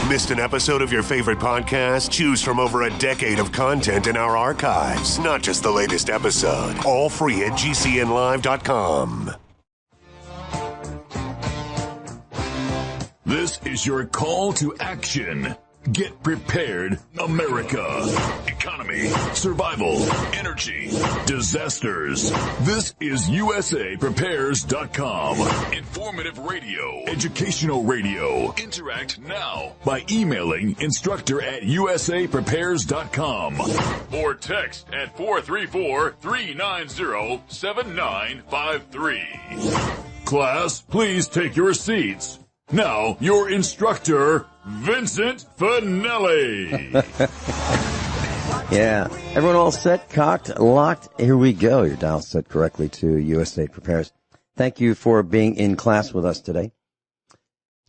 Missed an episode of your favorite podcast? Choose from over a decade of content in our archives, not just the latest episode. All free at GCNlive.com. This is your call to action. Get prepared, America. Economy, survival, energy, disasters. This is USAPrepares.com. Informative radio, educational radio. Interact now by emailing instructor@USAPrepares.com or text at 434-390-7953. Class, please take your seats. Now, your instructor, Vincent Finelli. Yeah. Everyone all set, cocked, locked? Here we go. Your dial set correctly to USA Prepares. Thank you for being in class with us today.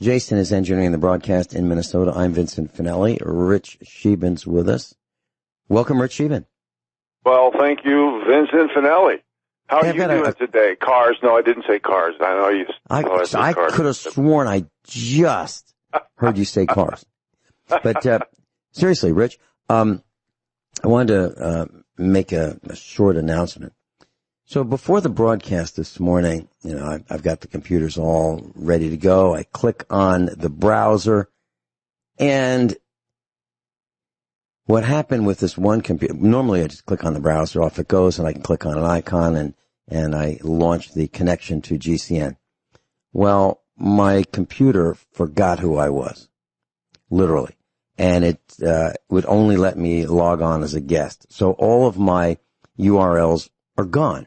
Jason is engineering the broadcast in Minnesota. I'm Vincent Finelli. Rich Scheben's with us. Welcome, Rich Scheben. Well, thank you, Vincent Finelli. How are you doing today? Cars? No, I didn't say cars. I know you. I could have sworn I just heard you say cars. But seriously, Rich, I wanted to make a short announcement. So before the broadcast this morning, I've got the computers all ready to go. I click on the browser, and what happened with this one computer, normally I just click on the browser, off it goes, and I can click on an icon, and I launch the connection to GCN. Well, my computer forgot who I was, literally, and it would only let me log on as a guest. So all of my URLs are gone.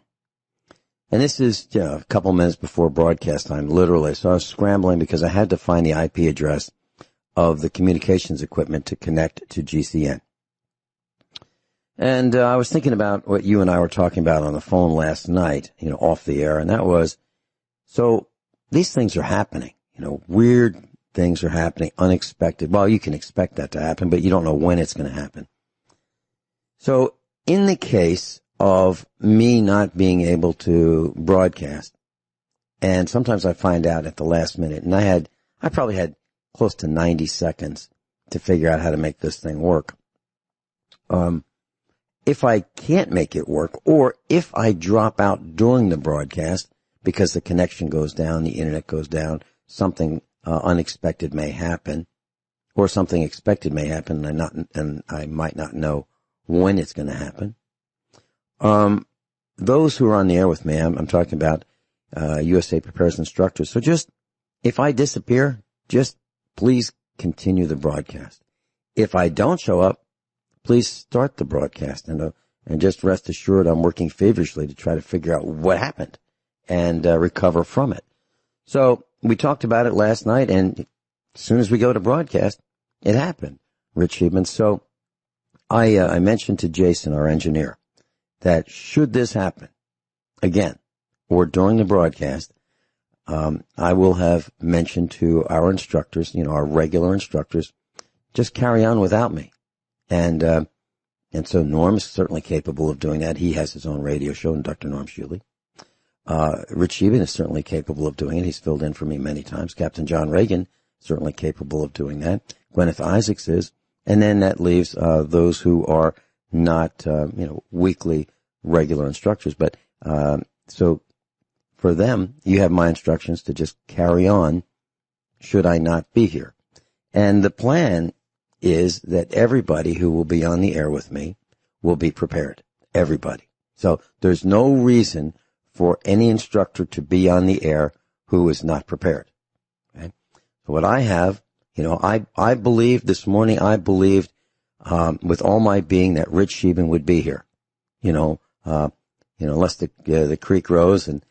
And this is a couple minutes before broadcast time, literally. So I was scrambling because I had to find the IP address of the communications equipment to connect to GCN. And I was thinking about what you and I were talking about on the phone last night, off the air, and that was, so these things are happening, weird things are happening, unexpected. Well, you can expect that to happen, but you don't know when it's going to happen. So in the case of me not being able to broadcast, and sometimes I find out at the last minute, and I probably had close to 90 seconds to figure out how to make this thing work. If I can't make it work, or if I drop out during the broadcast because the connection goes down, the internet goes down, something unexpected may happen, or something expected may happen, and I might not know when it's going to happen. Those who are on the air with me, I'm talking about USA Prepares instructors. So just, if I disappear, just please continue the broadcast. If I don't show up, please start the broadcast, and just rest assured I'm working feverishly to try to figure out what happened and recover from it. So we talked about it last night, and as soon as we go to broadcast, it happened, Rich Scheben. So I mentioned to Jason, our engineer, that should this happen again or during the broadcast, I will have mentioned to our instructors, our regular instructors, just carry on without me. And so Norm's certainly capable of doing that. He has his own radio show, Dr. Norm Shuley. Rich Scheben is certainly capable of doing it. He's filled in for me many times. Captain John Reagan, certainly capable of doing that. Gwyneth Isaacs is. And then that leaves those who are not, weekly regular instructors. But so for them, you have my instructions to just carry on should I not be here. And the plan is that everybody who will be on the air with me will be prepared. Everybody. So there's no reason for any instructor to be on the air who is not prepared. Okay? So what I have, I believed this morning, with all my being that Rich Scheben would be here. Unless the creek rose and,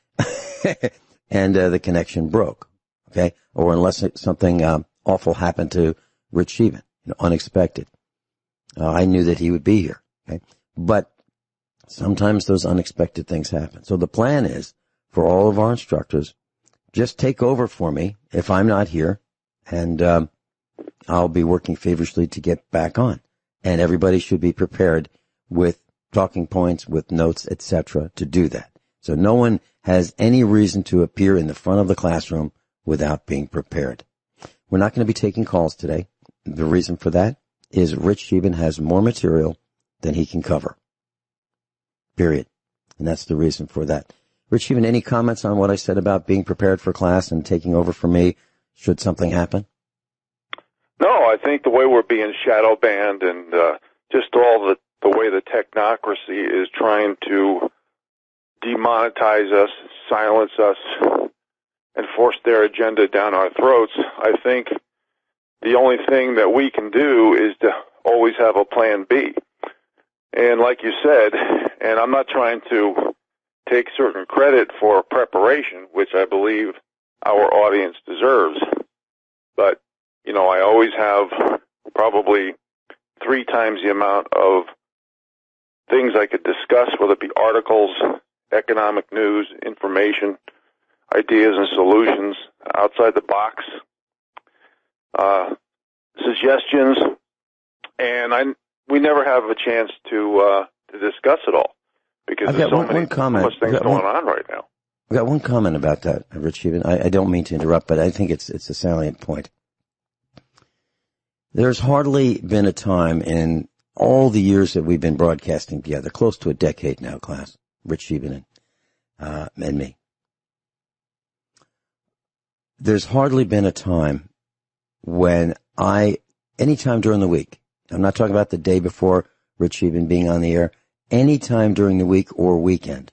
and the connection broke. Okay? Or unless something awful happened to Rich Scheben. Unexpected. I knew that he would be here. Okay? But sometimes those unexpected things happen. So the plan is for all of our instructors, just take over for me if I'm not here, and I'll be working feverishly to get back on. And everybody should be prepared with talking points, with notes, etc., to do that. So no one has any reason to appear in the front of the classroom without being prepared. We're not going to be taking calls today. the reason for that is Rich Scheben has more material than he can cover. Period. And that's the reason for that. Rich Scheben, any comments on what I said about being prepared for class and taking over for me should something happen? No, I think the way we're being shadow banned and just all the way the technocracy is trying to demonetize us, silence us, and force their agenda down our throats, I think the only thing that we can do is to always have a plan B. And like you said, and I'm not trying to take certain credit for preparation, which I believe our audience deserves, but, you know, I always have probably 3 times the amount of things I could discuss, whether it be articles, economic news, information, ideas and solutions, outside the box, suggestions, and we never have a chance to discuss it all because there's so much things going on right now. I've got one comment about that, Rich Scheben. I don't mean to interrupt, but I think it's a salient point. There's hardly been a time in all the years that we've been broadcasting together, close to a decade now, class, Rich Scheben and me. There's hardly been a time when anytime during the week, I'm not talking about the day before Rich Scheben being on the air, anytime during the week or weekend,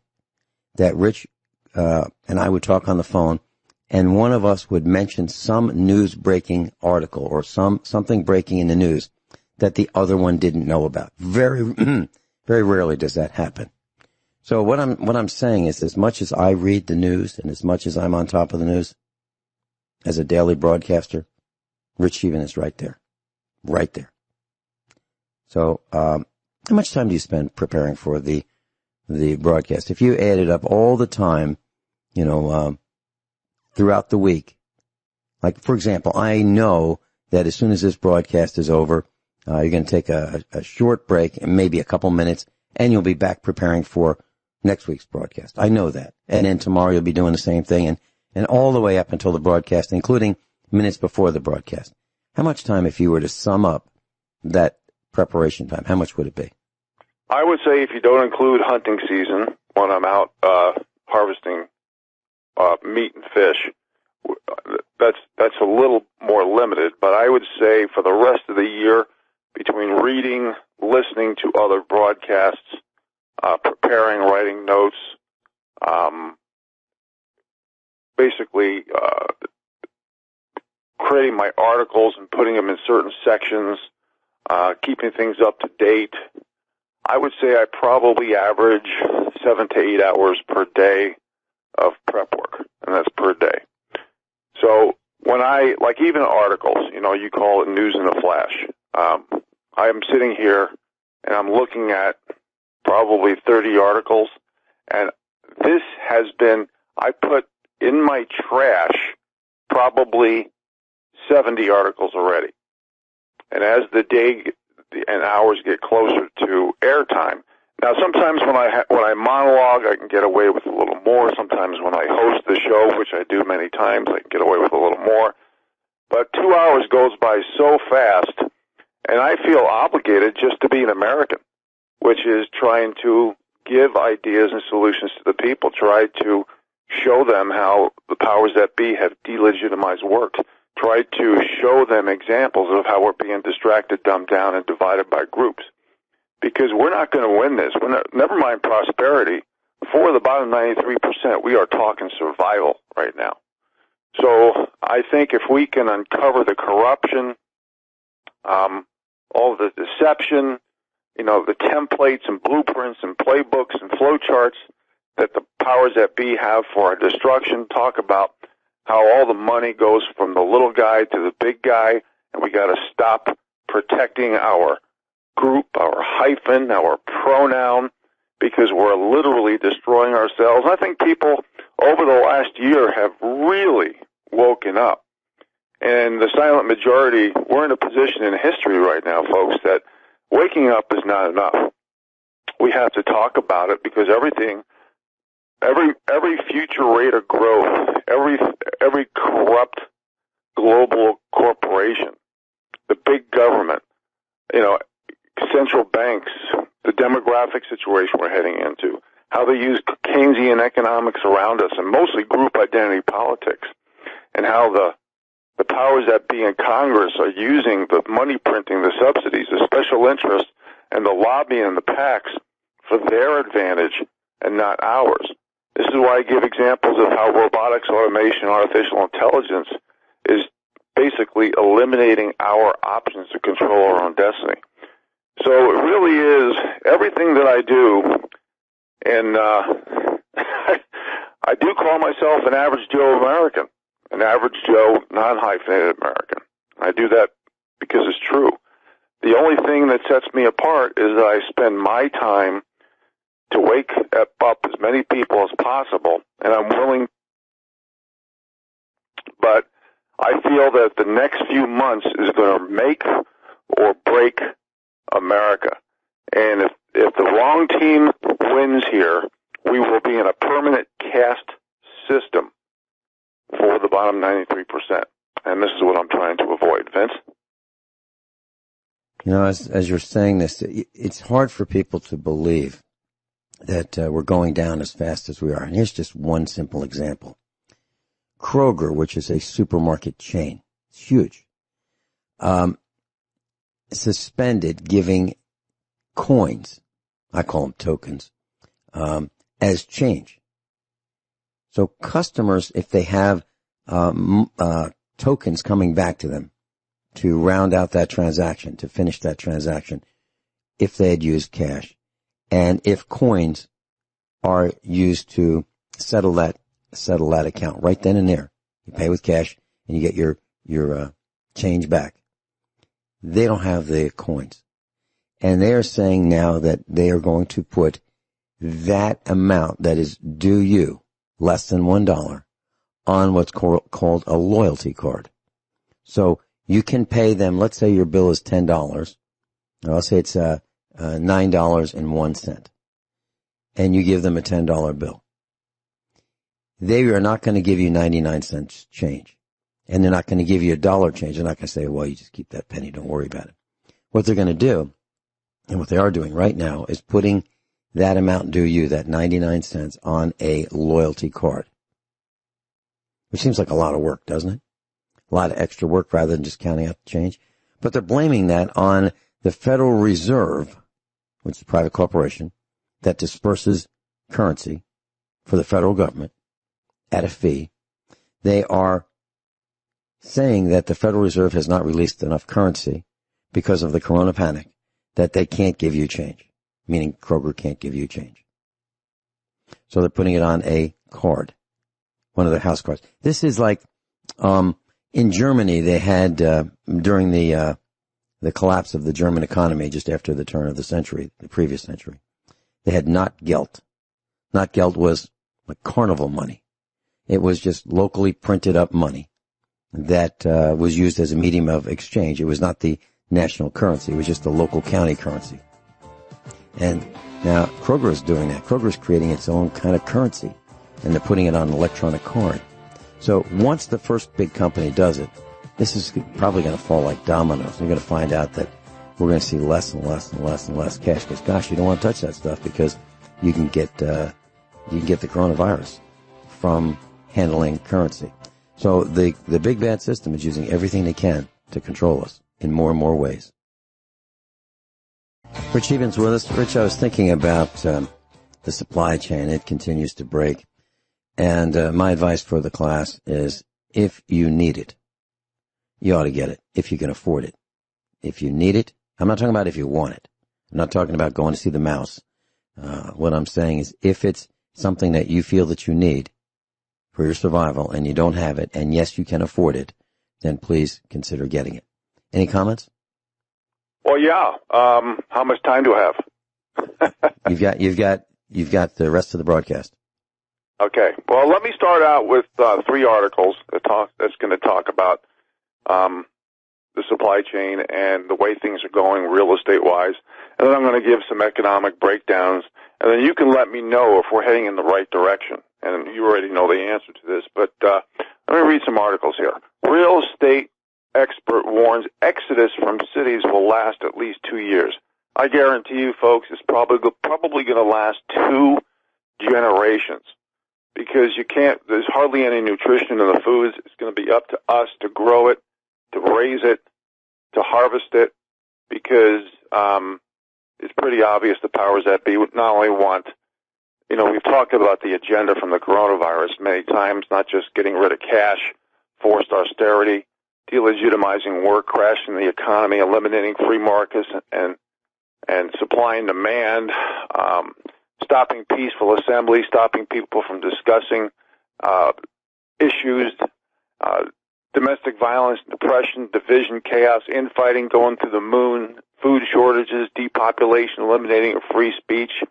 that Rich and I would talk on the phone, and one of us would mention some news-breaking article or something breaking in the news that the other one didn't know about. Very, very rarely does that happen. So what I'm saying is, as much as I read the news and as much as I'm on top of the news as a daily broadcaster, Rich Scheben is right there. Right there. So, how much time do you spend preparing for the broadcast? If you added up all the time, you know, throughout the week, like, for example, I know that as soon as this broadcast is over, you're going to take a short break and maybe a couple minutes, and you'll be back preparing for next week's broadcast. I know that. And then tomorrow you'll be doing the same thing, and all the way up until the broadcast, including minutes before the broadcast. How much time, if you were to sum up that preparation time, how much would it be? I would say if you don't include hunting season, when I'm out harvesting meat and fish, that's a little more limited. But I would say for the rest of the year, between reading, listening to other broadcasts, preparing, writing notes, basically creating my articles and putting them in certain sections, keeping things up to date, I would say I probably average 7 to 8 hours per day of prep work, and that's per day. So when like even articles, you know, you call it news in a flash. I am sitting here and I'm looking at probably 30 articles, and this has been, I put in my trash probably 70 articles already. And as the day and hours get closer to airtime, now sometimes when I monologue, I can get away with a little more. Sometimes when I host the show, which I do many times, I can get away with a little more. But 2 hours goes by so fast, and I feel obligated just to be an American, which is trying to give ideas and solutions to the people, try to show them how the powers that be have delegitimized work, try to show them examples of how we're being distracted, dumbed down, and divided by groups. Because we're not going to win this. Never mind prosperity. For the bottom 93%, we are talking survival right now. So I think if we can uncover the corruption, all the deception, you know, the templates and blueprints and playbooks and flowcharts that the powers that be have for our destruction, talk about how all the money goes from the little guy to the big guy, and we got to stop protecting our group, our hyphen, our pronoun, because we're literally destroying ourselves. I think people over the last year have really woken up. And the silent majority, we're in a position in history right now, folks, that waking up is not enough. We have to talk about it because every future rate of growth, every corrupt global corporation the big government, central banks, the demographic situation we're heading into, how they use Keynesian economics around us, and mostly group identity politics, and how the powers that be in Congress are using the money printing, the subsidies, the special interests, and the lobbying and the PACs for their advantage and not ours. This is why I give examples of how robotics, automation, artificial intelligence is basically eliminating our options to control our own destiny. So it really is everything that I do, and I do call myself an average Joe American, an average Joe non-hyphenated American. I do that because it's true. The only thing that sets me apart is that I spend my time to wake up as many people as possible, and I'm willing, but I feel that the next few months is going to make or break America. And if the wrong team wins here, we will be in a permanent caste system for the bottom 93%. And this is what I'm trying to avoid. Vince? As you're saying this, it's hard for people to believe that we're going down as fast as we are. And here's just one simple example. Kroger, which is a supermarket chain, it's huge, suspended giving coins, I call them tokens, as change. So customers, if they have tokens coming back to them to round out that transaction, to finish that transaction, if they had used cash, and if coins are used to settle that account right then and there, you pay with cash and you get your change back. They don't have the coins. And they are saying now that they are going to put that amount that is due you, less than $1, on what's called a loyalty card. So you can pay them, let's say your bill is $10, or I'll say it's $9.01, and you give them a $10 bill. They are not going to give you 99 cents change. And they're not going to give you $1 change. They're not going to say, well, you just keep that penny, don't worry about it. What they're going to do, and what they are doing right now, is putting that amount due you, that 99 cents, on a loyalty card. Which seems like a lot of work, doesn't it? A lot of extra work rather than just counting out the change. But they're blaming that on the Federal Reserve, which is a private corporation that disperses currency for the federal government at a fee. They are saying that the Federal Reserve has not released enough currency because of the corona panic, that they can't give you change, meaning Kroger can't give you change. So they're putting it on a card, one of their house cards. This is like, in Germany, they had, during the collapse of the German economy just after the turn of the century, the previous century, they had not Geld. Not Geld was like carnival money. It was just locally printed up money that was used as a medium of exchange. It was not the national currency. It was just the local county currency. And now Kroger is doing that. Kroger is creating its own kind of currency, and they're putting it on an electronic card. So once the first big company does it, this is probably going to fall like dominoes. You're going to find out that we're going to see less and less and less and less cash. Because, gosh, you don't want to touch that stuff because you can get the coronavirus from handling currency. So the big bad system is using everything they can to control us in more and more ways. Rich Scheben's with us. Rich, I was thinking about the supply chain. It continues to break. And my advice for the class is, if you need it, you ought to get it, if you can afford it. If you need it, I'm not talking about if you want it. I'm not talking about going to see the mouse. What I'm saying is, if it's something that you feel that you need for your survival and you don't have it, and yes, you can afford it, then please consider getting it. Any comments? Well, yeah. How much time do I have? You've got the rest of the broadcast. Okay. Well, let me start out with 3 articles that's going to talk about the supply chain and the way things are going real estate-wise. And then I'm going to give some economic breakdowns. And then you can let me know if we're heading in the right direction. And you already know the answer to this. But let me read some articles here. Real estate expert warns exodus from cities will last at least 2 years. I guarantee you, folks, it's probably going to last 2 generations, because there's hardly any nutrition in the foods. It's going to be up to us to grow it, to raise it, to harvest it, because it's pretty obvious the powers that be not only want, we've talked about the agenda from the coronavirus many times, not just getting rid of cash, forced austerity, delegitimizing work, crashing the economy, eliminating free markets and supply and demand, stopping peaceful assembly, stopping people from discussing issues, domestic violence, depression, division, chaos, infighting, going to the moon, food shortages, depopulation, eliminating free speech,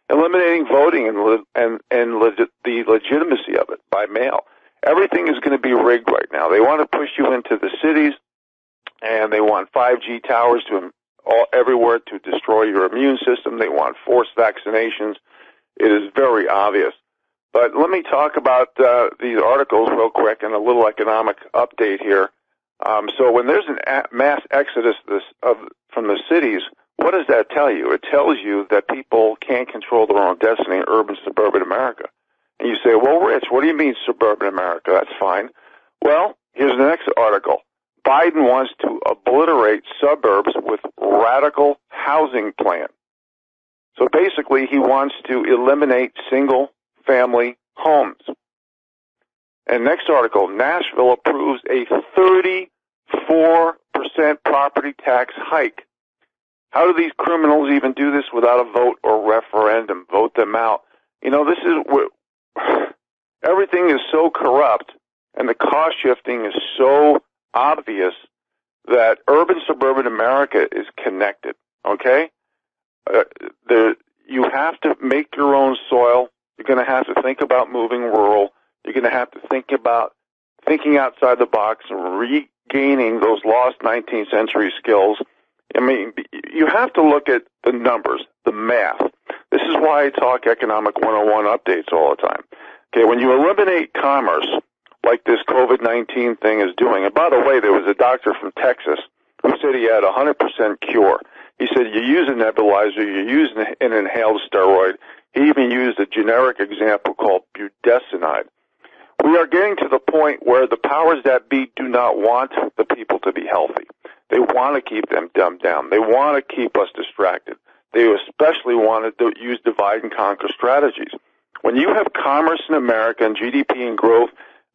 eliminating voting and the legitimacy of it by mail. Everything is going to be rigged right now. They want to push you into the cities, and they want 5G towers everywhere to destroy your immune system. They want forced vaccinations. It is very obvious. But let me talk about these articles real quick and a little economic update here. So when there's a mass exodus from the cities, what does that tell you? It tells you that people can't control their own destiny in urban, suburban America. And you say, well, Rich, what do you mean suburban America? That's fine. Well, here's the next article. Biden wants to obliterate suburbs with radical housing plan. So basically, he wants to eliminate single-family homes. And next article, Nashville approves a 34% property tax hike. How do these criminals even do this without a vote or referendum? Vote them out. This is everything is so corrupt, and the cost shifting is so obvious that urban suburban America is connected. Okay, you have to make your own soil. You're going to have to think about moving rural. You're going to have to think about thinking outside the box and regaining those lost 19th century skills. I mean, you have to look at the numbers, the math. This is why I talk Economic 101 updates all the time. Okay, when you eliminate commerce, like this COVID-19 thing is doing, and by the way, there was a doctor from Texas who said he had a 100% cure. He said you use a nebulizer, you use an inhaled steroid. He even used a generic example called budesonide. We are getting to the point where the powers that be do not want the people to be healthy. They want to keep them dumbed down. They want to keep us distracted. They especially want to use divide and conquer strategies. When you have commerce in America and GDP and growth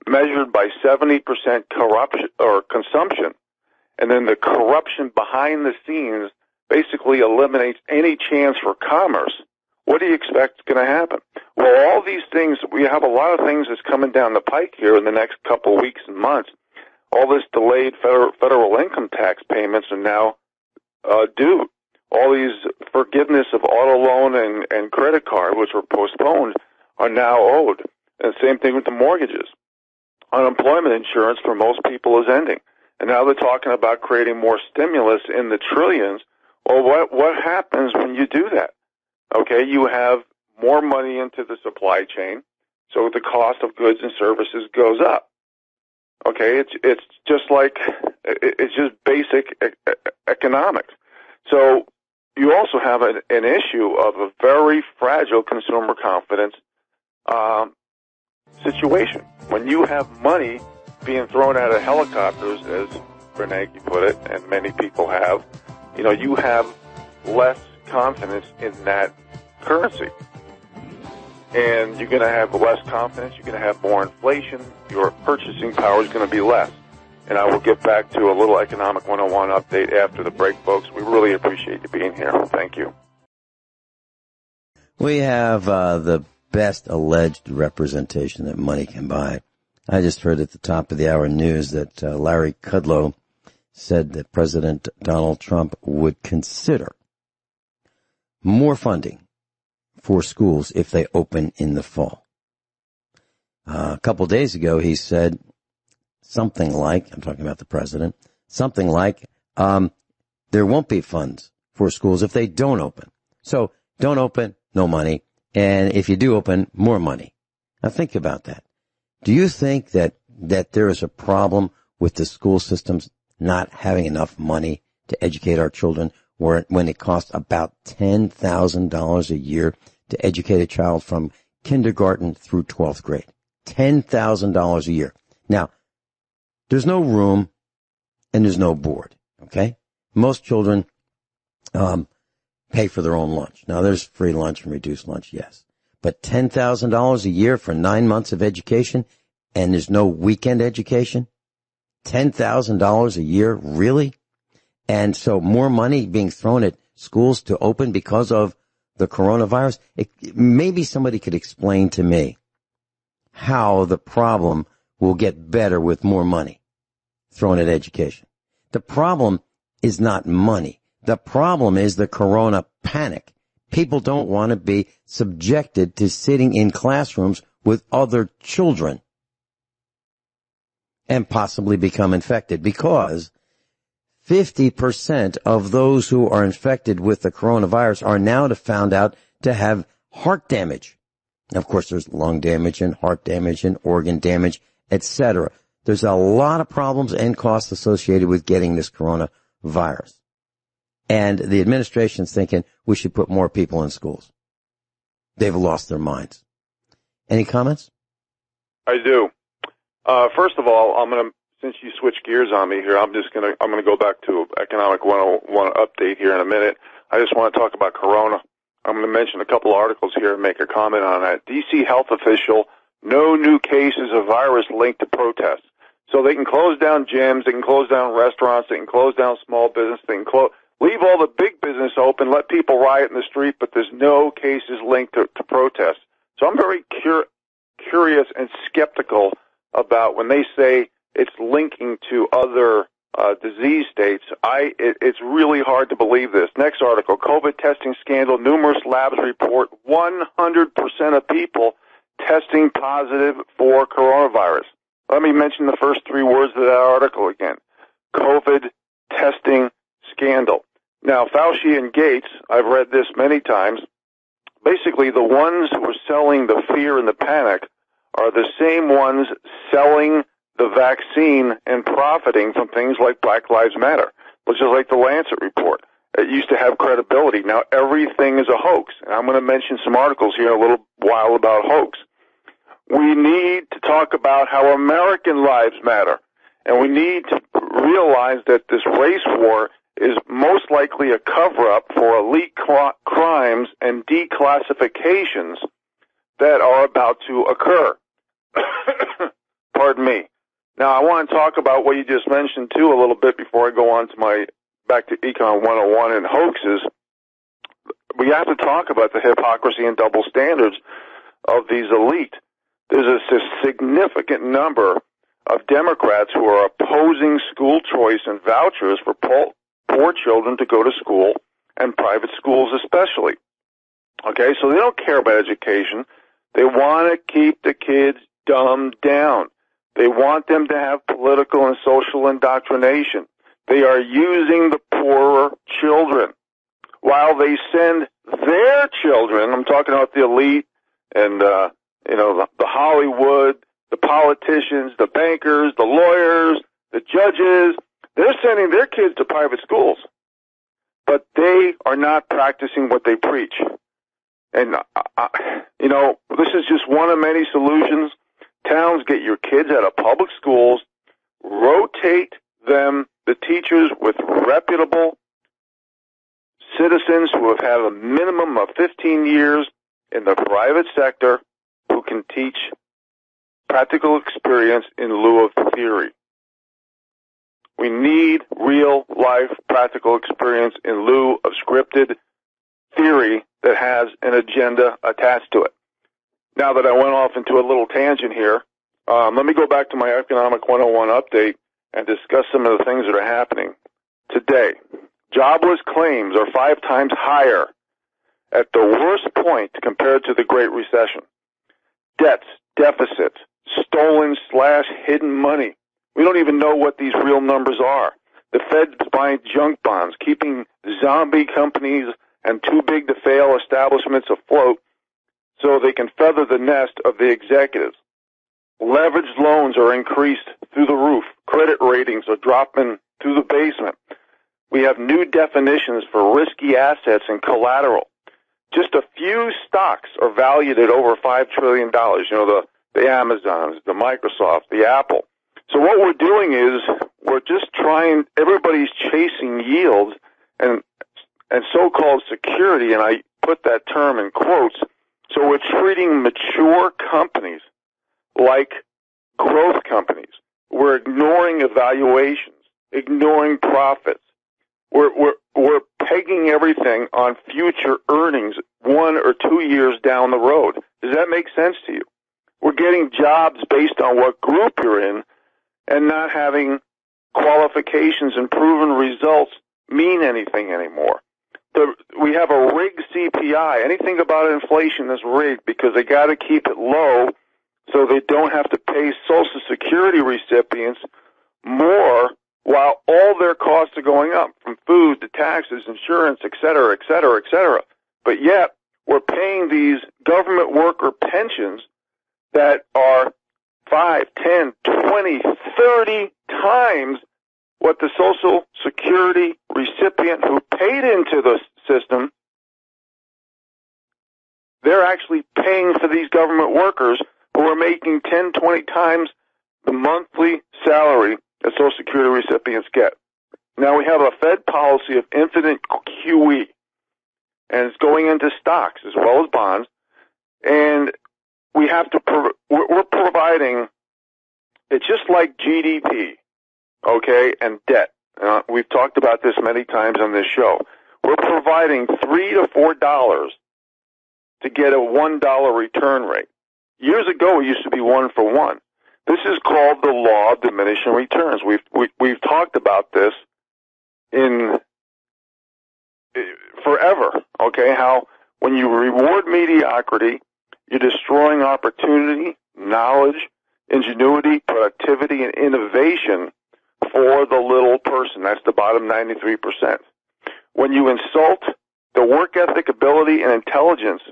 measured by 70% corruption or consumption, and then the corruption behind the scenes basically eliminates any chance for commerce, what do you expect is going to happen? Well, all these things, we have a lot of things that's coming down the pike here in the next couple of weeks and months. All this delayed federal income tax payments are now due. All these forgiveness of auto loan and credit card, which were postponed, are now owed. And same thing with the mortgages. Unemployment insurance for most people is ending. And now they're talking about creating more stimulus in the trillions. Well, what happens when you do that? Okay, you have more money into the supply chain, so the cost of goods and services goes up. Okay, it's just basic economics. So you also have an issue of a very fragile consumer confidence situation. When you have money being thrown out of helicopters, as Bernanke put it, and many people have, you have less confidence in that currency. And you're going to have less confidence, you're going to have more inflation, your purchasing power is going to be less. And I will get back to a little Economic 101 update after the break, folks. We really appreciate you being here. Thank you. We have the best alleged representation that money can buy. I just heard at the top of the hour news that Larry Kudlow said that President Donald Trump would consider more funding for schools if they open in the fall. A couple days ago, he said something like, I'm talking about the president, something like, there won't be funds for schools if they don't open. So don't open, no money. And if you do open, more money. Now think about that. Do you think that there is a problem with the school systems not having enough money to educate our children when it costs about $10,000 a year to educate a child from kindergarten through 12th grade. $10,000 a year. Now, there's no room and there's no board, okay? Most children pay for their own lunch. Now, there's free lunch and reduced lunch, yes. But $10,000 a year for 9 months of education, and there's no weekend education? $10,000 a year, really? And so more money being thrown at schools to open because of the coronavirus? Maybe somebody could explain to me how the problem will get better with more money thrown at education. The problem is not money. The problem is the corona panic. People don't want to be subjected to sitting in classrooms with other children and possibly become infected, because 50% of those who are infected with the coronavirus are now found out to have heart damage. Of course, there's lung damage and heart damage and organ damage, etc. There's a lot of problems and costs associated with getting this coronavirus. And the administration's thinking we should put more people in schools. They've lost their minds. Any comments? I do. First of all, since you switched gears on me here, I'm going to go back to Economic 101 update here in a minute. I just want to talk about Corona. I'm going to mention a couple articles here and make a comment on that. D.C. health official, no new cases of virus linked to protests. So they can close down gyms, they can close down restaurants, they can close down small business, they can leave all the big business open, let people riot in the street, but there's no cases linked to protests. So I'm very curious and skeptical about when they say it's linking to other disease states. It's really hard to believe this. Next article, COVID testing scandal. Numerous labs report 100% of people testing positive for coronavirus. Let me mention the first three words of that article again. COVID testing scandal. Now, Fauci and Gates, I've read this many times, basically the ones who are selling the fear and the panic are the same ones selling the vaccine and profiting from things like Black Lives Matter, which is like the Lancet report. It used to have credibility. Now everything is a hoax. And I'm going to mention some articles here in a little while about hoax. We need to talk about how American lives matter. And we need to realize that this race war is most likely a cover-up for elite crimes and declassifications that are about to occur. Pardon me. Now, I want to talk about what you just mentioned, too, a little bit before I go on to back to Econ 101 and hoaxes. We have to talk about the hypocrisy and double standards of these elite. There's a significant number of Democrats who are opposing school choice and vouchers for poor children to go to school, and private schools especially. Okay, so they don't care about education. They want to keep the kids dumbed down. They want them to have political and social indoctrination. They are using the poorer children while they send their children, I'm talking about the elite and, the Hollywood, the politicians, the bankers, the lawyers, the judges, they're sending their kids to private schools. But they are not practicing what they preach. And, this is just one of many solutions. Towns, get your kids out of public schools, rotate them, the teachers, with reputable citizens who have had a minimum of 15 years in the private sector who can teach practical experience in lieu of theory. We need real-life practical experience in lieu of scripted theory that has an agenda attached to it. Now that I went off into a little tangent here, let me go back to my Economic 101 update and discuss some of the things that are happening today. Jobless claims are 5 times higher at the worst point compared to the Great Recession. Debts, deficits, stolen/hidden money. We don't even know what these real numbers are. The Fed's buying junk bonds, keeping zombie companies and too-big-to-fail establishments afloat so they can feather the nest of the executives. Leveraged loans are increased through the roof. Credit ratings are dropping through the basement. We have new definitions for risky assets and collateral. Just a few stocks are valued at over $5 trillion. You know, the Amazons, the Microsoft, the Apple. So what we're doing is we're just trying, everybody's chasing yields and so-called security, and I put that term in quotes. So we're treating mature companies like growth companies. We're ignoring evaluations, ignoring profits. We're pegging everything on future earnings 1 or 2 years down the road. Does that make sense to you? We're getting jobs based on what group you're in and not having qualifications and proven results mean anything anymore. We have a rigged CPI. Anything about inflation is rigged because they got to keep it low so they don't have to pay Social Security recipients more while all their costs are going up, from food to taxes, insurance, et cetera, et cetera, et cetera. But yet, we're paying these government worker pensions that are 5, 10, 20, 30 times what the Social Security recipient who paid into the system, they're actually paying for these government workers who are making 10, 20 times the monthly salary that Social Security recipients get. Now we have a Fed policy of infinite QE, and it's going into stocks as well as bonds, and we have to, we're providing, it's just like GDP, okay, and debt. We've talked about this many times on this show. We're providing $3 to $4 to get a $1 return rate. Years ago, it used to be 1 for 1. This is called the Law of Diminishing Returns. We've talked about this in forever, okay, how when you reward mediocrity, you're destroying opportunity, knowledge, ingenuity, productivity, and innovation for the little person. That's the bottom 93%. When you insult the work ethic, ability, and intelligence,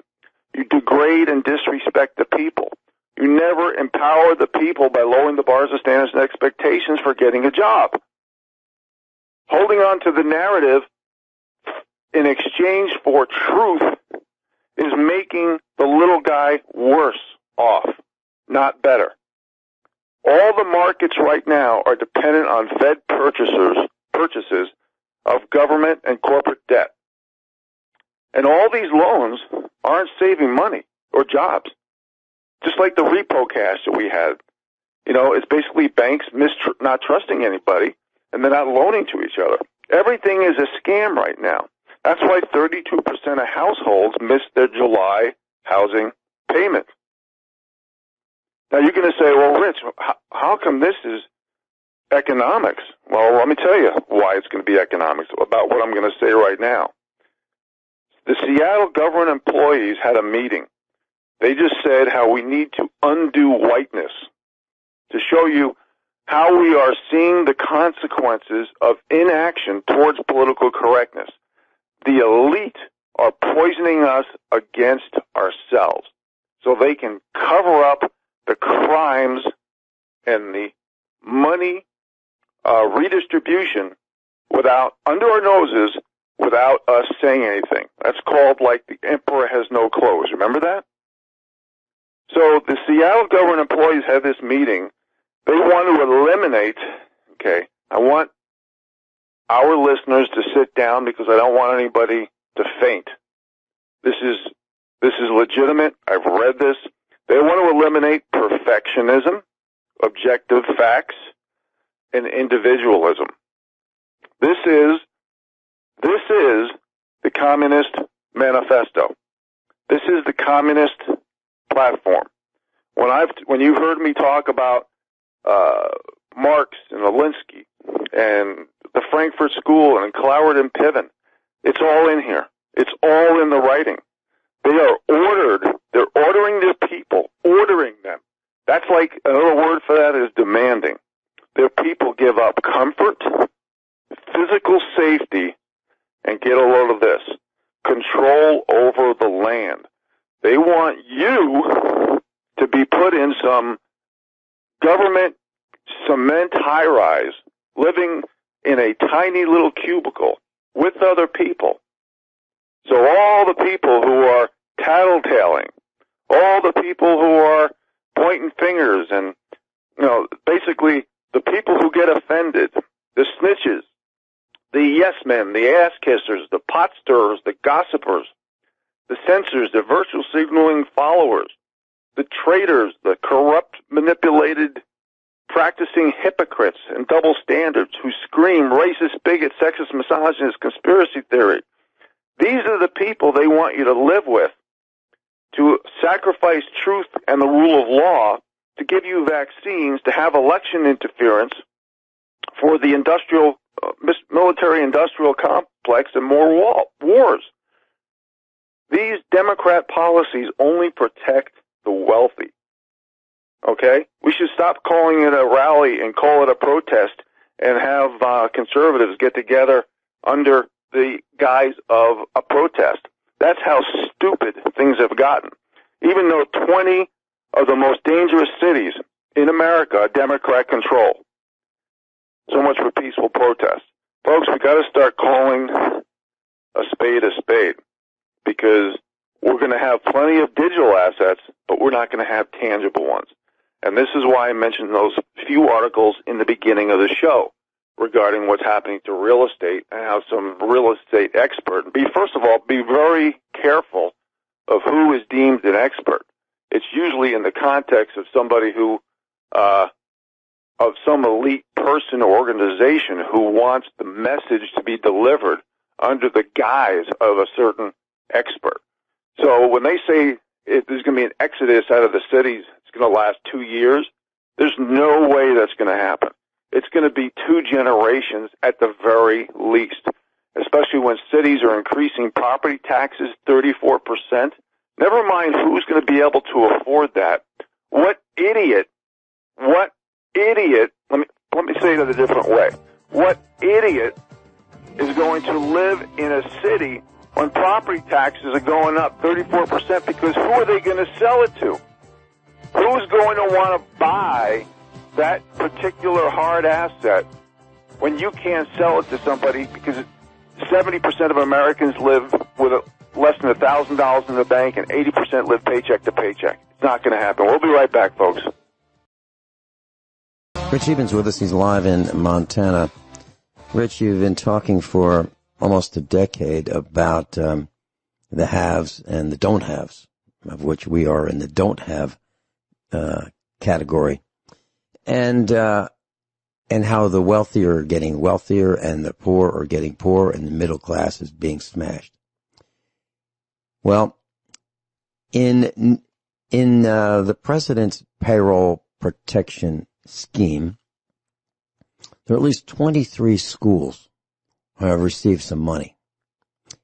you degrade and disrespect the people. You never empower the people by lowering the bars of standards and expectations for getting a job. Holding on to the narrative in exchange for truth is making the little guy worse off, not better. All the markets right now are dependent on Fed purchases of government and corporate debt. And all these loans aren't saving money or jobs. Just like the repo cash that we had. You know, it's basically banks not trusting anybody, and they're not loaning to each other. Everything is a scam right now. That's why 32% of households missed their July housing payment. Now you're going to say, well, Rich, how come this is economics? Well, let me tell you why it's going to be economics, about what I'm going to say right now. The Seattle government employees had a meeting. They just said how we need to undo whiteness to show you how we are seeing the consequences of inaction towards political correctness. The elite are poisoning us against ourselves so they can cover up the crimes and the money redistribution under our noses without us saying anything. That's called like the emperor has no clothes. Remember that? So the Seattle government employees had this meeting. They want to eliminate, okay, I want our listeners to sit down because I don't want anybody to faint. This is legitimate. I've read this. They want to eliminate perfectionism, objective facts, and individualism. This is the Communist Manifesto. This is the Communist platform. When you've heard me talk about Marx and Alinsky and the Frankfurt School and Cloward and Piven, it's all in here. It's all in the writing. They are ordered. They're ordering their people, ordering them. That's like, another word for that is demanding. Their people give up comfort, physical safety, and get a load of this, control over the land. They want you to be put in some government cement high-rise, living in a tiny little cubicle with other people. So all the people who are tattletaling, all the people who are pointing fingers and, basically the people who get offended, the snitches, the yes men, the ass kissers, the pot stirrers, the gossipers, the censors, the virtual signaling followers, the traitors, the corrupt, manipulated, practicing hypocrites and double standards who scream racist, bigot, sexist, misogynist, conspiracy theory. These are the people they want you to live with, to sacrifice truth and the rule of law, to give you vaccines, to have election interference for the military-industrial complex and more wars. These Democrat policies only protect the wealthy. Okay? We should stop calling it a rally and call it a protest and have conservatives get together under the guise of a protest. That's how stupid things have gotten. Even though 20 of the most dangerous cities in America are Democrat control. So much for peaceful protest. Folks, we got to start calling a spade, because we're going to have plenty of digital assets, but we're not going to have tangible ones. And this is why I mentioned those few articles in the beginning of the show regarding what's happening to real estate and how some real estate expert, first of all, be very careful of who is deemed an expert. It's usually in the context of somebody who, of some elite person or organization who wants the message to be delivered under the guise of a certain expert. So when they say there's going to be an exodus out of the cities, it's going to last 2 years, there's no way that's going to happen. It's going to be 2 generations at the very least, especially when cities are increasing property taxes 34%. Never mind who's going to be able to afford that. What idiot, let me say it in a different way. What idiot is going to live in a city when property taxes are going up 34%, because who are they going to sell it to? Who's going to want to buy that particular hard asset when you can't sell it to somebody, because 70% of Americans live with less than $1,000 in the bank and 80% live paycheck to paycheck? It's not going to happen. We'll be right back, folks. Rich Scheben's with us. He's live in Montana. Rich, you've been talking for almost a decade about the haves and the don't haves, of which we are in the don't have category, and how the wealthy are getting wealthier and the poor are getting poorer and the middle class is being smashed. Well, in the president's payroll protection scheme, there are at least 23 schools who have received some money.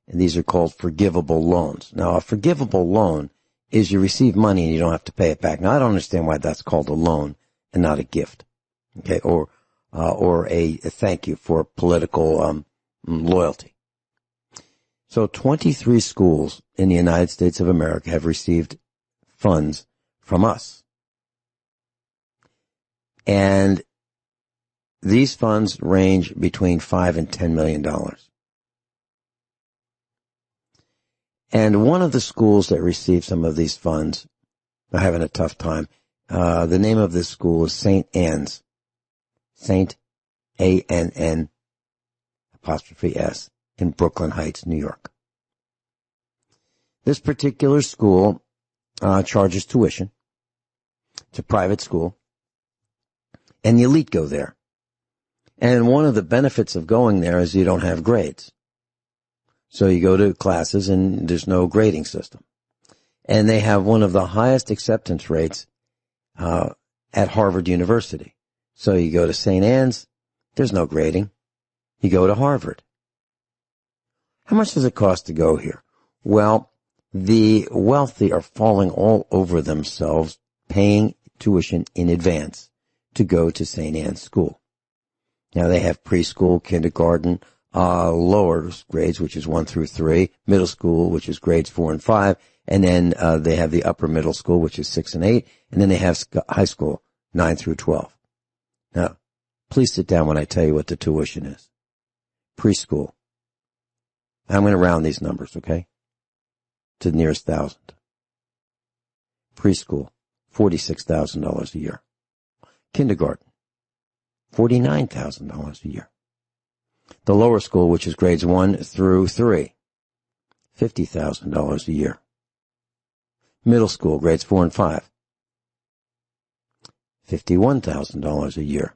And these are called forgivable loans. Now, a forgivable loan is you receive money and you don't have to pay it back. Now, I don't understand why that's called a loan and not a gift. Okay, or a thank you for political loyalty. So 23 schools in the United States of America have received funds from us. And these funds range between $5 and $10 million. And one of the schools that received some of these funds are having a tough time. The name of this school is St. Anne's. St. A-N-N apostrophe S in Brooklyn Heights, New York. This particular school charges tuition. It's a private school. And the elite go there. And one of the benefits of going there is you don't have grades. So you go to classes and there's no grading system. And they have one of the highest acceptance rates at Harvard University. So you go to St. Anne's, there's no grading. You go to Harvard. How much does it cost to go here? Well, the wealthy are falling all over themselves paying tuition in advance to go to St. Anne's School. Now they have preschool, kindergarten, lower grades, which is 1 through 3, middle school, which is grades 4 and 5, and then they have the upper middle school, which is 6 and 8, and then they have high school, 9 through 12. Now, please sit down when I tell you what the tuition is. Preschool. I'm going to round these numbers, okay? To the nearest thousand. Preschool, $46,000 a year. Kindergarten, $49,000 a year. The lower school, which is grades 1 through 3, $50,000 a year. Middle school, grades 4 and 5, $51,000 a year.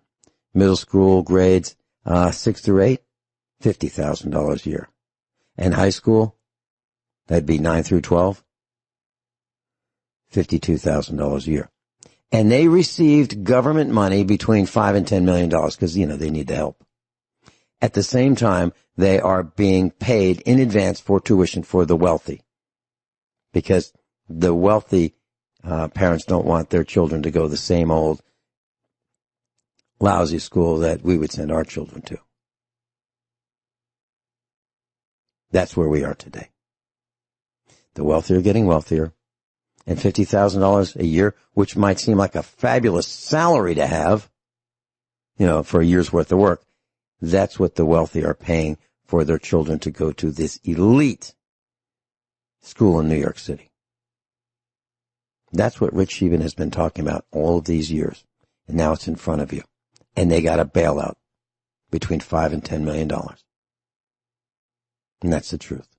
Middle school grades 6 through 8, $50,000 a year. And high school, that'd be 9 through 12, $52,000 a year. And they received government money between $5 and $10 million because, they need the help. At the same time, they are being paid in advance for tuition for the wealthy, because the wealthy parents don't want their children to go the same old lousy school that we would send our children to. That's where we are today. The wealthy are getting wealthier, and $50,000 a year, which might seem like a fabulous salary to have, for a year's worth of work, that's what the wealthy are paying for their children to go to this elite school in New York City. That's what Rich Scheben has been talking about all of these years, and now it's in front of you. And they got a bailout between $5 and $10 million. And that's the truth.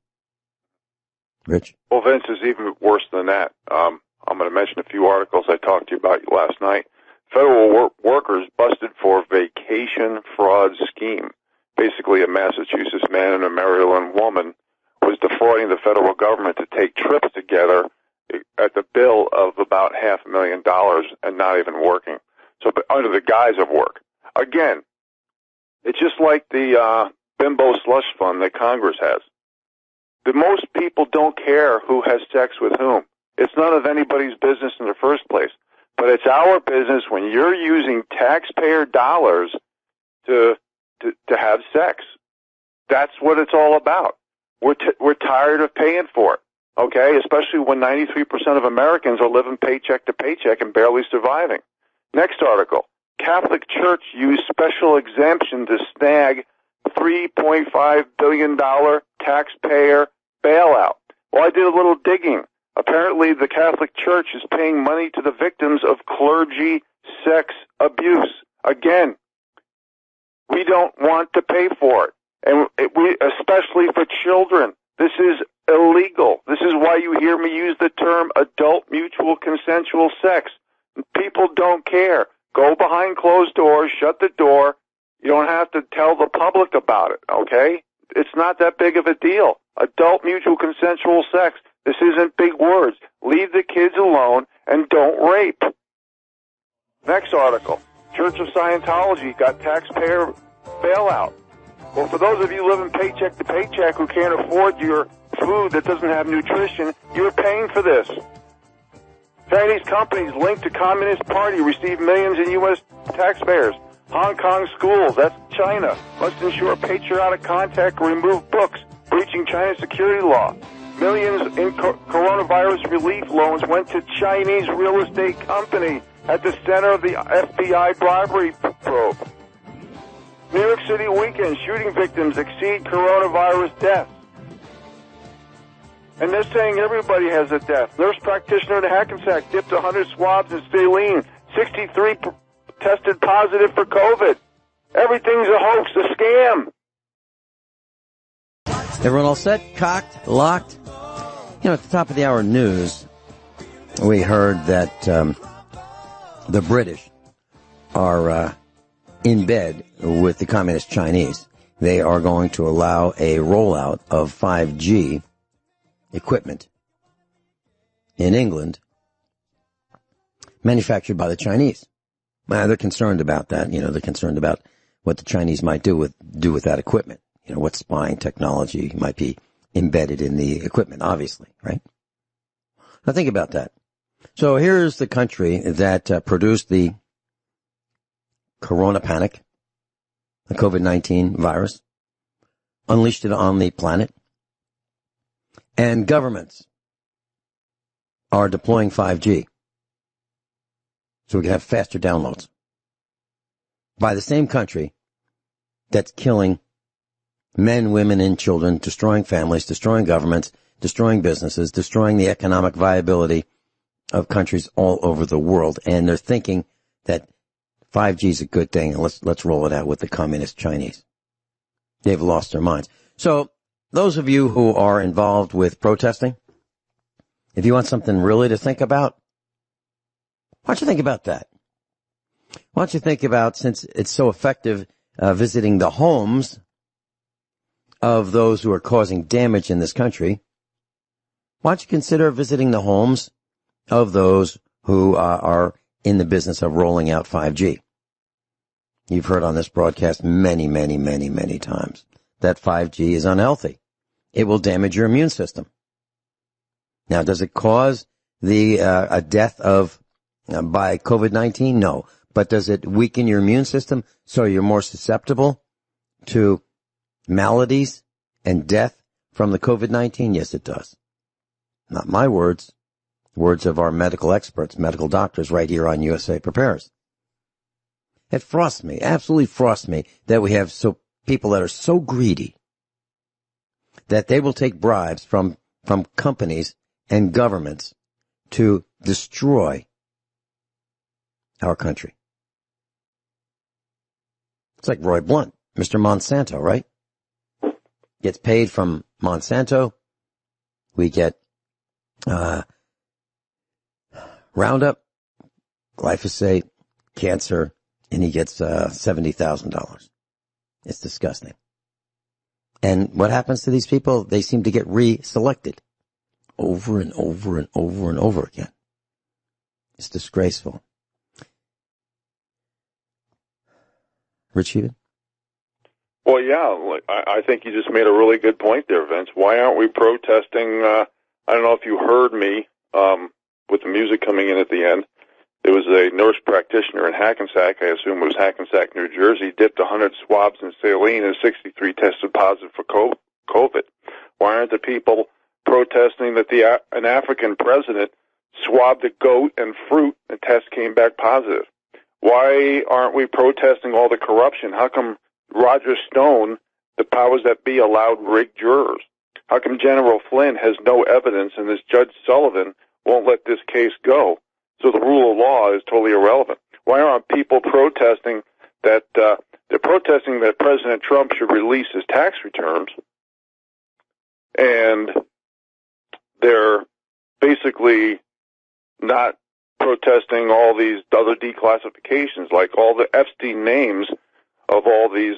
Rich? Well, Vince, is even worse than that. I'm going to mention a few articles I talked to you about last night. Federal workers busted for vacation fraud scheme. Basically, a Massachusetts man and a Maryland woman was defrauding the federal government to take trips together at the bill of about $500,000 and not even working. So under the guise of work. Again, it's just like the bimbo slush fund that Congress has. The most people don't care who has sex with whom. It's none of anybody's business in the first place. But it's our business when you're using taxpayer dollars to have sex. That's what it's all about. We're tired of paying for it, okay? Especially when 93% of Americans are living paycheck to paycheck and barely surviving. Next article. Catholic Church used special exemption to snag $3.5 billion taxpayer bailout. Well, I did a little digging. Apparently, the Catholic Church is paying money to the victims of clergy sex abuse. Again, we don't want to pay for it, and we, especially for children. This is illegal. This is why you hear me use the term adult mutual consensual sex. People don't care. Go behind closed doors, shut the door. You don't have to tell the public about it, okay? It's not that big of a deal. Adult mutual consensual sex. This isn't big words. Leave the kids alone and don't rape. Next article. Church of Scientology got taxpayer bailout. Well, for those of you living paycheck to paycheck who can't afford your food that doesn't have nutrition, you're paying for this. Chinese companies linked to Communist Party receive millions in U.S. taxpayers. Hong Kong schools, that's China, must ensure patriotic contact or remove books, breaching China's security law. Millions in coronavirus relief loans went to Chinese real estate company at the center of the FBI bribery probe. New York City weekend shooting victims exceed coronavirus deaths. And they're saying everybody has a death. Nurse practitioner in Hackensack dipped 100 swabs in saline. 63 tested positive for COVID. Everything's a hoax, a scam. Everyone all set? Cocked? Locked? At the top of the hour news, we heard that the British are in bed with the communist Chinese. They are going to allow a rollout of 5G equipment in England manufactured by the Chinese. They're concerned about that. They're concerned about what the Chinese might do with that equipment. What spying technology might be embedded in the equipment, obviously, right? Now think about that. So here's the country that produced the corona panic, the COVID-19 virus, unleashed it on the planet, and governments are deploying 5G so we can have faster downloads. by the same country that's killing men, women, and children, destroying families, destroying governments, destroying businesses, destroying the economic viability of countries all over the world. And they're thinking that 5G is a good thing, and let's roll it out with the communist Chinese. They've lost their minds. So those of you who are involved with protesting, if you want something really to think about, why don't you think about that? Why don't you think about, since it's so effective, visiting the homes of those who are causing damage in this country, why don't you consider visiting the homes of those who are in the business of rolling out 5G? You've heard on this broadcast many, many, many, many times that 5G is unhealthy. It will damage your immune system. Now, does it cause a death by COVID-19? No. But does it weaken your immune system so you're more susceptible to maladies and death from the COVID-19? Yes, it does. Not my words. Words of our medical experts, medical doctors right here on USA Prepares. It frosts me, absolutely frosts me, that we have people that are so greedy that they will take bribes from companies and governments to destroy our country. It's like Roy Blunt, Mr. Monsanto, right? Gets paid from Monsanto. We get Roundup, glyphosate, cancer, and he gets $70,000. It's disgusting. And what happens to these people? They seem to get re-selected over and over and over and over again. It's disgraceful. Rich Scheben? Well, yeah, I think you just made a really good point there, Vince. Why aren't we protesting? I don't know if you heard me with the music coming in at the end. There was a nurse practitioner in Hackensack, I assume it was Hackensack, New Jersey, dipped 100 swabs in saline and 63 tested positive for COVID. Why aren't the people protesting that an African president swabbed a goat and fruit and test came back positive? Why aren't we protesting all the corruption? How come Roger Stone, the powers that be, allowed rigged jurors? How come General Flynn has no evidence and this Judge Sullivan won't let this case go? So the rule of law is totally irrelevant. Why aren't people protesting that they're protesting that President Trump should release his tax returns, and they're basically not protesting all these other declassifications, like all the Epstein names of all these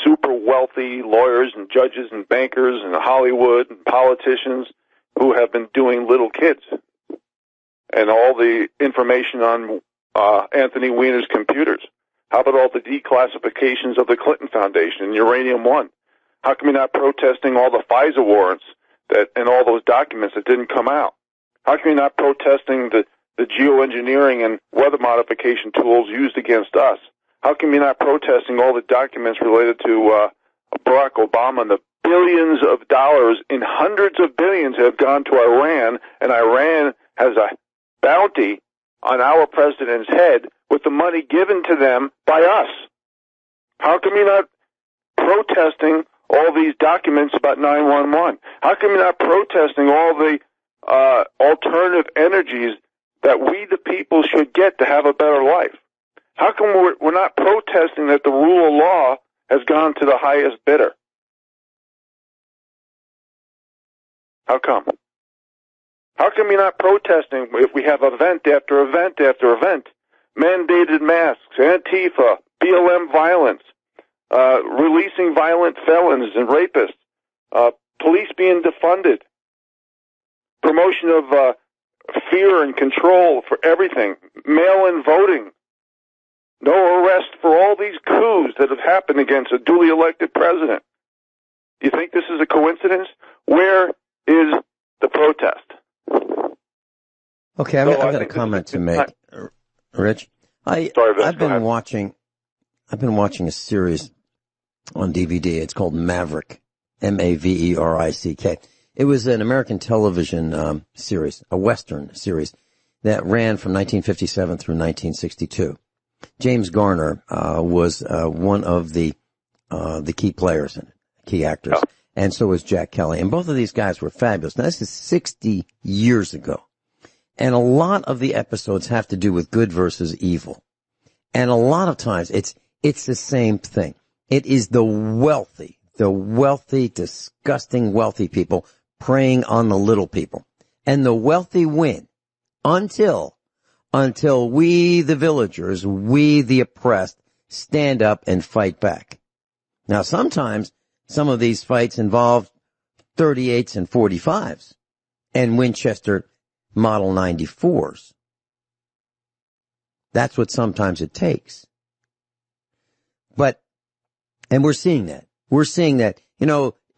super wealthy lawyers and judges and bankers and Hollywood and politicians who have been doing little kids, and all the information on Anthony Weiner's computers. How about all the declassifications of the Clinton Foundation and Uranium One? How come you're not protesting all the FISA warrants and all those documents that didn't come out? How come you're not protesting the geoengineering and weather modification tools used against us? How come you're not protesting all the documents related to Barack Obama and the billions of dollars in hundreds of billions have gone to Iran, and Iran has a bounty on our president's head with the money given to them by us? How come you're not protesting all these documents about 911? How come you're not protesting all the alternative energies that we, the people, should get to have a better life? How come we're not protesting that the rule of law has gone to the highest bidder? How come? How come you're not protesting if we have event after event after event? Mandated masks, Antifa, BLM violence, releasing violent felons and rapists, police being defunded, promotion of fear and control for everything, mail-in voting, no arrest for all these coups that have happened against a duly elected president. Do you think this is a coincidence? Where is the protest? Okay, I've got a comment to make, Rich. I've been watching a series on DVD. It's called Maverick, Maverick. It was an American television series, a Western series that ran from 1957 through 1962. James Garner was one of the key players in it, key actors, and so was Jack Kelly. And both of these guys were fabulous. Now, this is 60 years ago. And a lot of the episodes have to do with good versus evil. And a lot of times it's the same thing. It is the wealthy, disgusting wealthy people preying on the little people. And the wealthy win until we, the villagers, we, the oppressed, stand up and fight back. Now, sometimes some of these fights involve 38s and 45s and Winchester Model 94s. That's what sometimes it takes. And we're seeing that. We're seeing that,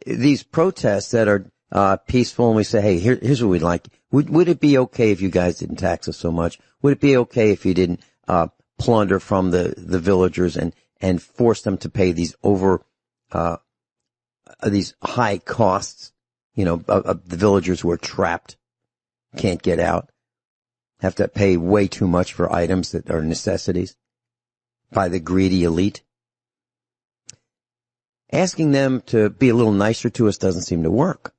these protests that are peaceful, and we say, hey, here's what we'd like. Would it be okay if you guys didn't tax us so much? Would it be okay if you didn't plunder from the villagers and force them to pay these these high costs, of the villagers who are trapped, can't get out, have to pay way too much for items that are necessities by the greedy elite? Asking them to be a little nicer to us doesn't seem to work.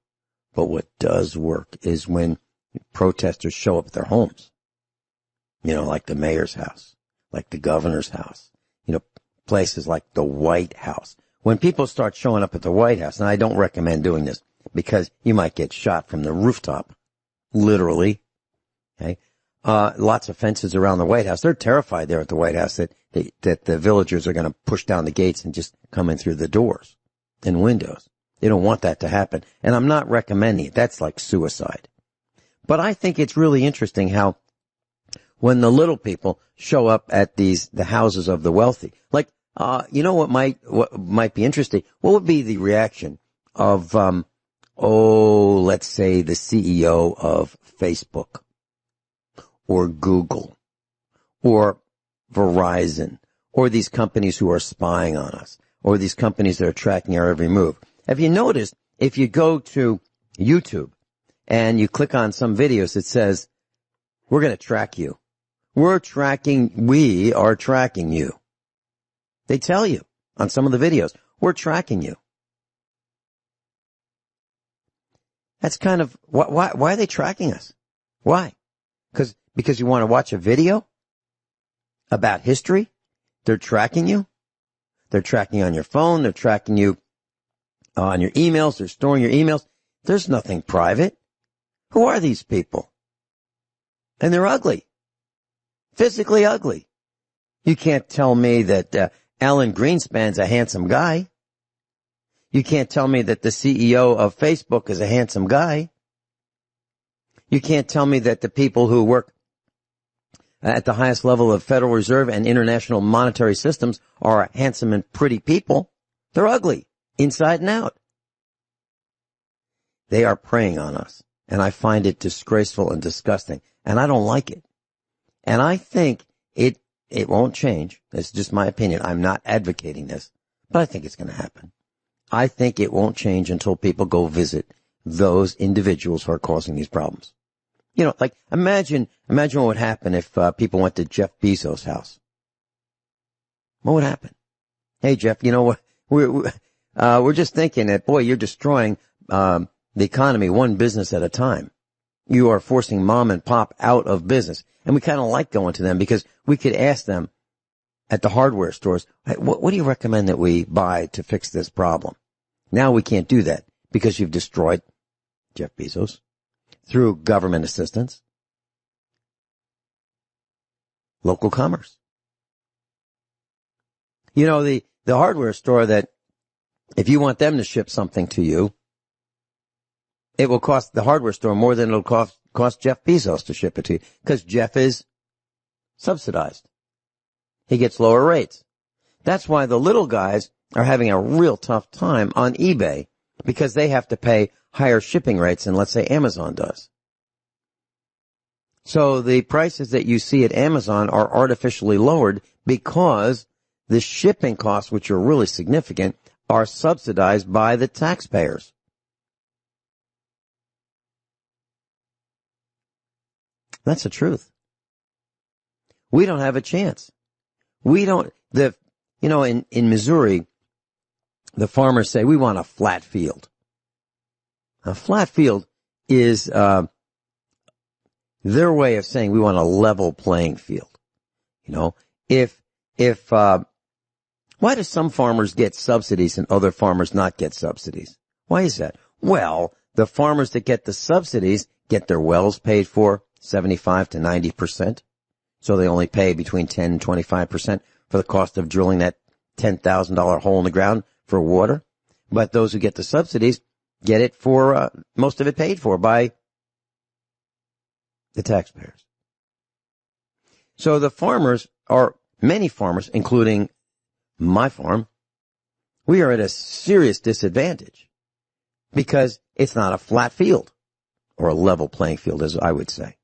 But what does work is when protesters show up at their homes, like the mayor's house, like the governor's house, places like the White House. When people start showing up at the White House, and I don't recommend doing this because you might get shot from the rooftop, literally, okay? Lots of fences around the White House. They're terrified there at the White House that the villagers are going to push down the gates and just come in through the doors and windows. They don't want that to happen. And I'm not recommending it. That's like suicide. But I think it's really interesting how when the little people show up at the houses of the wealthy, like, what might be interesting? What would be the reaction of, let's say the CEO of Facebook or Google or Verizon or these companies who are spying on us or these companies that are tracking our every move? Have you noticed if you go to YouTube and you click on some videos, it says, we're going to track you. We are tracking you. They tell you on some of the videos, we're tracking you. That's kind of, why are they tracking us? Why? Because you want to watch a video about history? They're tracking you. They're tracking you on your phone. They're tracking you on your emails. They're storing your emails. There's nothing private. Who are these people? And they're ugly. Physically ugly. You can't tell me that Alan Greenspan's a handsome guy. You can't tell me that the CEO of Facebook is a handsome guy. You can't tell me that the people who work at the highest level of Federal Reserve and international monetary systems are handsome and pretty people. They're ugly, inside and out. They are preying on us, and I find it disgraceful and disgusting, and I don't like it. And I think it won't change. It's just my opinion. I'm not advocating this, but I think it's going to happen. I think it won't change until people go visit those individuals who are causing these problems. Like imagine what would happen if people went to Jeff Bezos' house. What would happen? Hey, Jeff, we're just thinking that, boy, you're destroying the economy one business at a time. You are forcing mom and pop out of business. And we kind of like going to them because we could ask them at the hardware stores, hey, what do you recommend that we buy to fix this problem? Now we can't do that because you've destroyed Jeff Bezos through government assistance, local commerce. The hardware store that if you want them to ship something to you, it will cost the hardware store more than it'll cost Jeff Bezos to ship it to you because Jeff is subsidized. He gets lower rates. That's why the little guys are having a real tough time on eBay because they have to pay higher shipping rates than, let's say, Amazon does. So the prices that you see at Amazon are artificially lowered because the shipping costs, which are really significant, are subsidized by the taxpayers. That's the truth. We don't have a chance. We don't, in Missouri, the farmers say we want a flat field. A flat field is, their way of saying we want a level playing field. Why do some farmers get subsidies and other farmers not get subsidies? Why is that? Well, the farmers that get the subsidies get their wells paid for 75 to 90%. So they only pay between 10 and 25% for the cost of drilling that $10,000 hole in the ground for water. But those who get the subsidies get it for, most of it paid for by the taxpayers. So the farmers many farmers, including my farm, we are at a serious disadvantage because it's not a flat field or a level playing field, as I would say.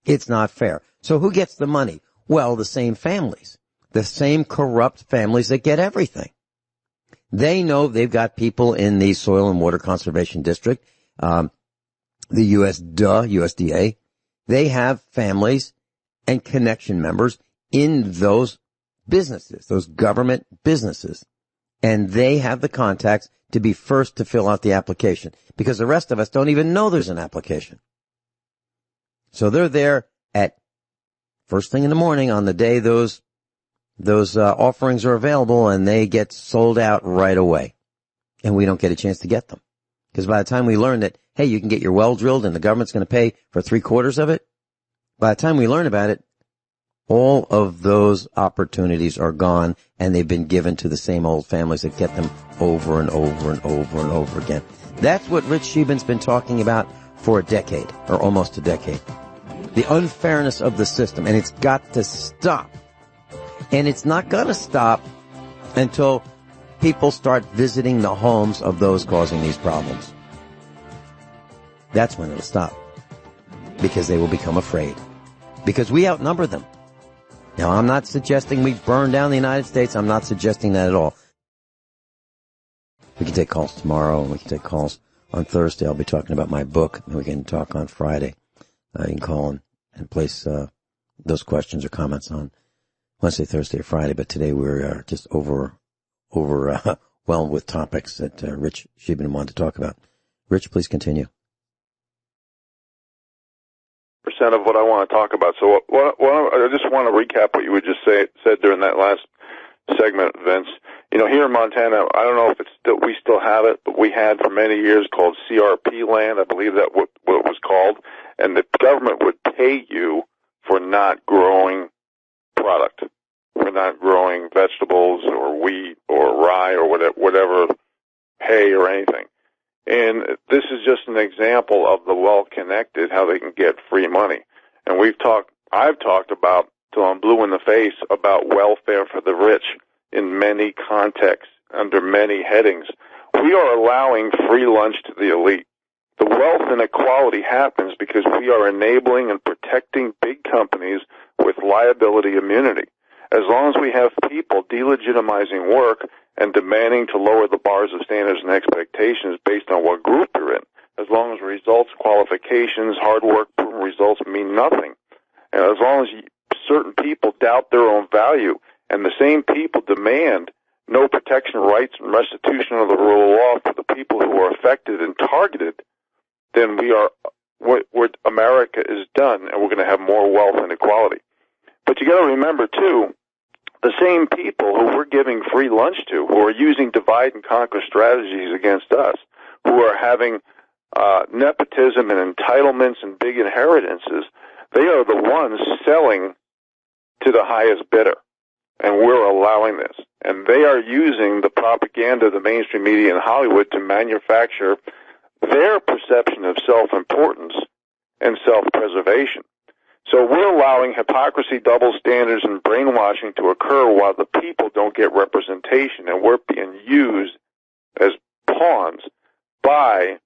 It's not fair. So who gets the money? Well, the same families, the same corrupt families that get everything. They know they've got people in the Soil and Water Conservation District, the USDA. They have families and connection members in those businesses, those government businesses. And they have the contacts to be first to fill out the application because the rest of us don't even know there's an application. So they're there at first thing in the morning on the day those offerings are available, and they get sold out right away. And we don't get a chance to get them. Because by the time we learn that, hey, you can get your well drilled and the government's going to pay for 3/4 of it, by the time we learn about it, all of those opportunities are gone, and they've been given to the same old families that get them over and over and over and over again. That's what Rich Scheben's been talking about for a decade, or almost a decade. The unfairness of the system, and it's got to stop. And it's not going to stop until people start visiting the homes of those causing these problems. That's when it'll stop. Because they will become afraid. Because we outnumber them. Now, I'm not suggesting we burn down the United States. I'm not suggesting that at all. We can take calls tomorrow, and we can take calls on Thursday. I'll be talking about my book, and we can talk on Friday. You can call and place those questions or comments on Wednesday, Thursday, or Friday. But today we're just overwhelmed with topics that Rich Scheben wanted to talk about. Rich, please continue. Percent of what I want to talk about. So I just want to recap what you would just said during that last segment, Vince. Here in Montana, I don't know if we still have it, but we had for many years called CRP land. I believe that what it was called, and the government would pay you for not growing product, for not growing vegetables or wheat or rye or whatever, hay or anything. And this is just an example of the well-connected, how they can get free money. And I've talked about, till I'm blue in the face, about welfare for the rich in many contexts, under many headings. We are allowing free lunch to the elite. The wealth inequality happens because we are enabling and protecting big companies with liability immunity. As long as we have people delegitimizing work and demanding to lower the bars of standards and expectations based on what group you're in, as long as results, qualifications, hard work, proven results mean nothing, and as long as certain people doubt their own value, and the same people demand no protection rights and restitution of the rule of law for the people who are affected and targeted, then what America is done, and we're going to have more wealth inequality. But you got to remember, too, the same people who we're giving free lunch to, who are using divide and conquer strategies against us, who are having nepotism and entitlements and big inheritances, they are the ones selling to the highest bidder. And we're allowing this. And they are using the propaganda of the mainstream media in Hollywood to manufacture their perception of self-importance and self-preservation. So we're allowing hypocrisy, double standards, and brainwashing to occur while the people don't get representation, and we're being used as pawns by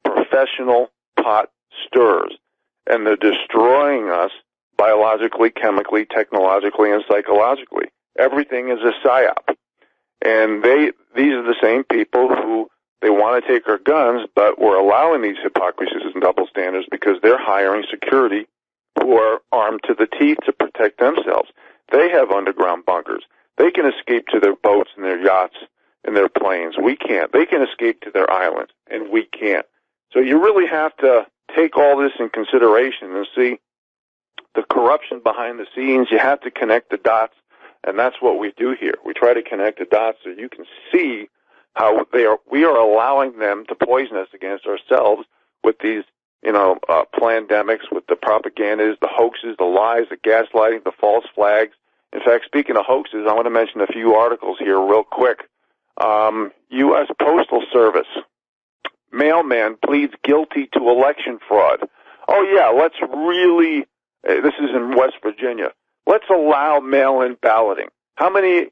professional pot stirrers. And they're destroying us biologically, chemically, technologically, and psychologically. Everything is a psyop. And these are the same people who they want to take our guns, but we're allowing these hypocrisies and double standards because they're hiring security who are armed to the teeth to protect themselves. They have underground bunkers. They can escape to their boats and their yachts and their planes. We can't. They can escape to their islands, and we can't. So you really have to take all this in consideration and see the corruption behind the scenes. You have to connect the dots, and that's what we do here. We try to connect the dots so you can see how we are allowing them to poison us against ourselves with these, pandemics, with the propagandas, the hoaxes, the lies, the gaslighting, the false flags. In fact, speaking of hoaxes, I want to mention a few articles here real quick. U.S. Postal Service. Mailman pleads guilty to election fraud. Oh, yeah, this is in West Virginia. Let's allow mail-in balloting. How many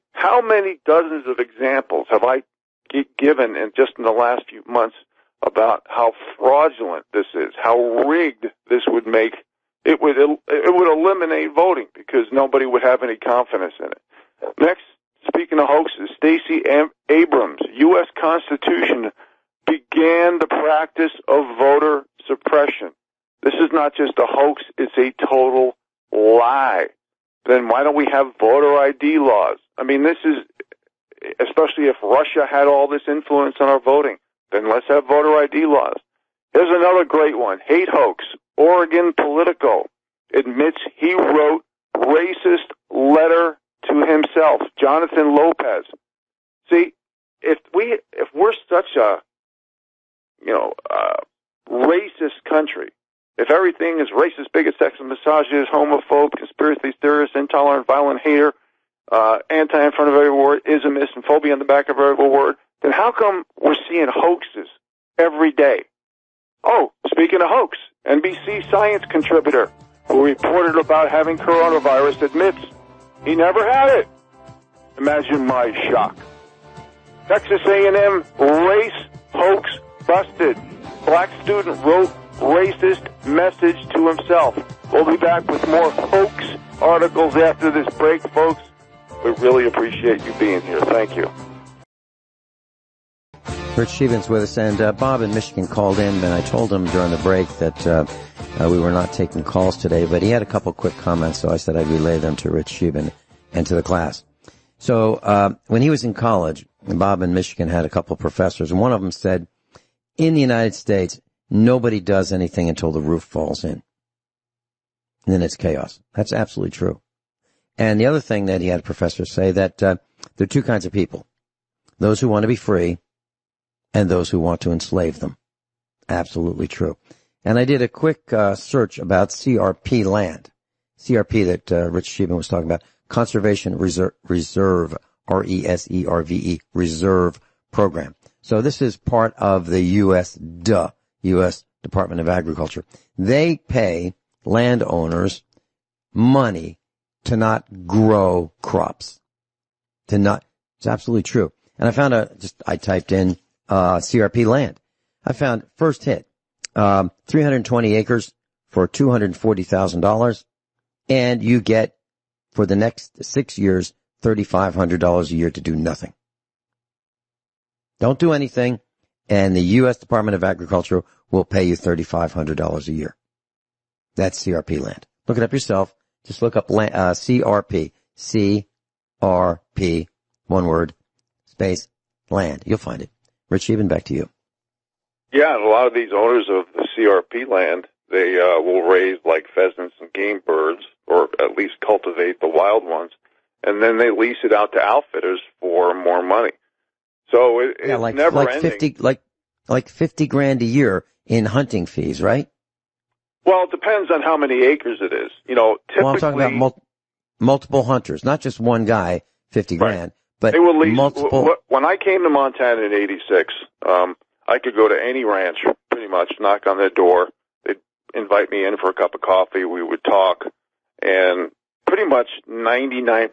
dozens of examples have I given in the last few months about how fraudulent this is, how rigged this would make? It would eliminate voting because nobody would have any confidence in it. Next, speaking of hoaxes, Stacey Abrams, U.S. Constitution began the practice of voter suppression. This is not just a hoax, it's a total lie. Then why don't we have voter ID laws? I mean, this is, especially if Russia had all this influence on our voting, then let's have voter ID laws. Here's another great one. Hate hoax. Oregon Politico admits he wrote racist letter to himself, Jonathan Lopez. See, if we're such a racist country, if everything is racist, bigot, sexist, misogynist, homophobe, conspiracy theorist, intolerant, violent hater, anti in front of every word, ismist, and phobia on the back of every word, then how come we're seeing hoaxes every day? Oh, speaking of hoax, NBC science contributor who reported about having coronavirus admits he never had it. Imagine my shock. Texas A&M race hoax busted. Black student wrote racist message to himself. We'll be back with more hoax articles after this break, folks. We really appreciate you being here. Thank you. Rich Scheben's with us, and Bob in Michigan called in, and I told him during the break that we were not taking calls today, but he had a couple quick comments, so I said I'd relay them to Rich Scheben and to the class. So when he was in college, Bob in Michigan had a couple professors, and one of them said, in the United States, nobody does anything until the roof falls in. And then it's chaos. That's absolutely true. And the other thing that he had professors say that there are two kinds of people. Those who want to be free and those who want to enslave them. Absolutely true. And I did a quick search about CRP land. CRP that Rich Scheben was talking about. Conservation Reserve, R-E-S-E-R-V-E, Reserve Program. So this is part of the U.S. Department of Agriculture. They pay landowners money to not grow crops. It's absolutely true. And I found I typed in CRP land. I found first hit, 320 acres for $240,000, and you get, for the next 6 years, $3,500 a year to do nothing. Don't do anything, and the U.S. Department of Agriculture will pay you $3,500 a year. That's CRP land. Look it up yourself. Just look up CRP. CRP, one word, space, land. You'll find it. Rich Scheben, back to you. Yeah, and a lot of these owners of the CRP land, they will raise like pheasants and game birds, or at least cultivate the wild ones, and then they lease it out to outfitters for more money. So it's never ending. Like 50 grand a year in hunting fees, right? Well, it depends on how many acres it is. Typically. Well, I'm talking about multiple hunters, not just one guy, 50 grand, right. But they will lease, multiple. When I came to Montana in '86, I could go to any ranch, pretty much, knock on their door. They'd invite me in for a cup of coffee. We would talk, and pretty much 99%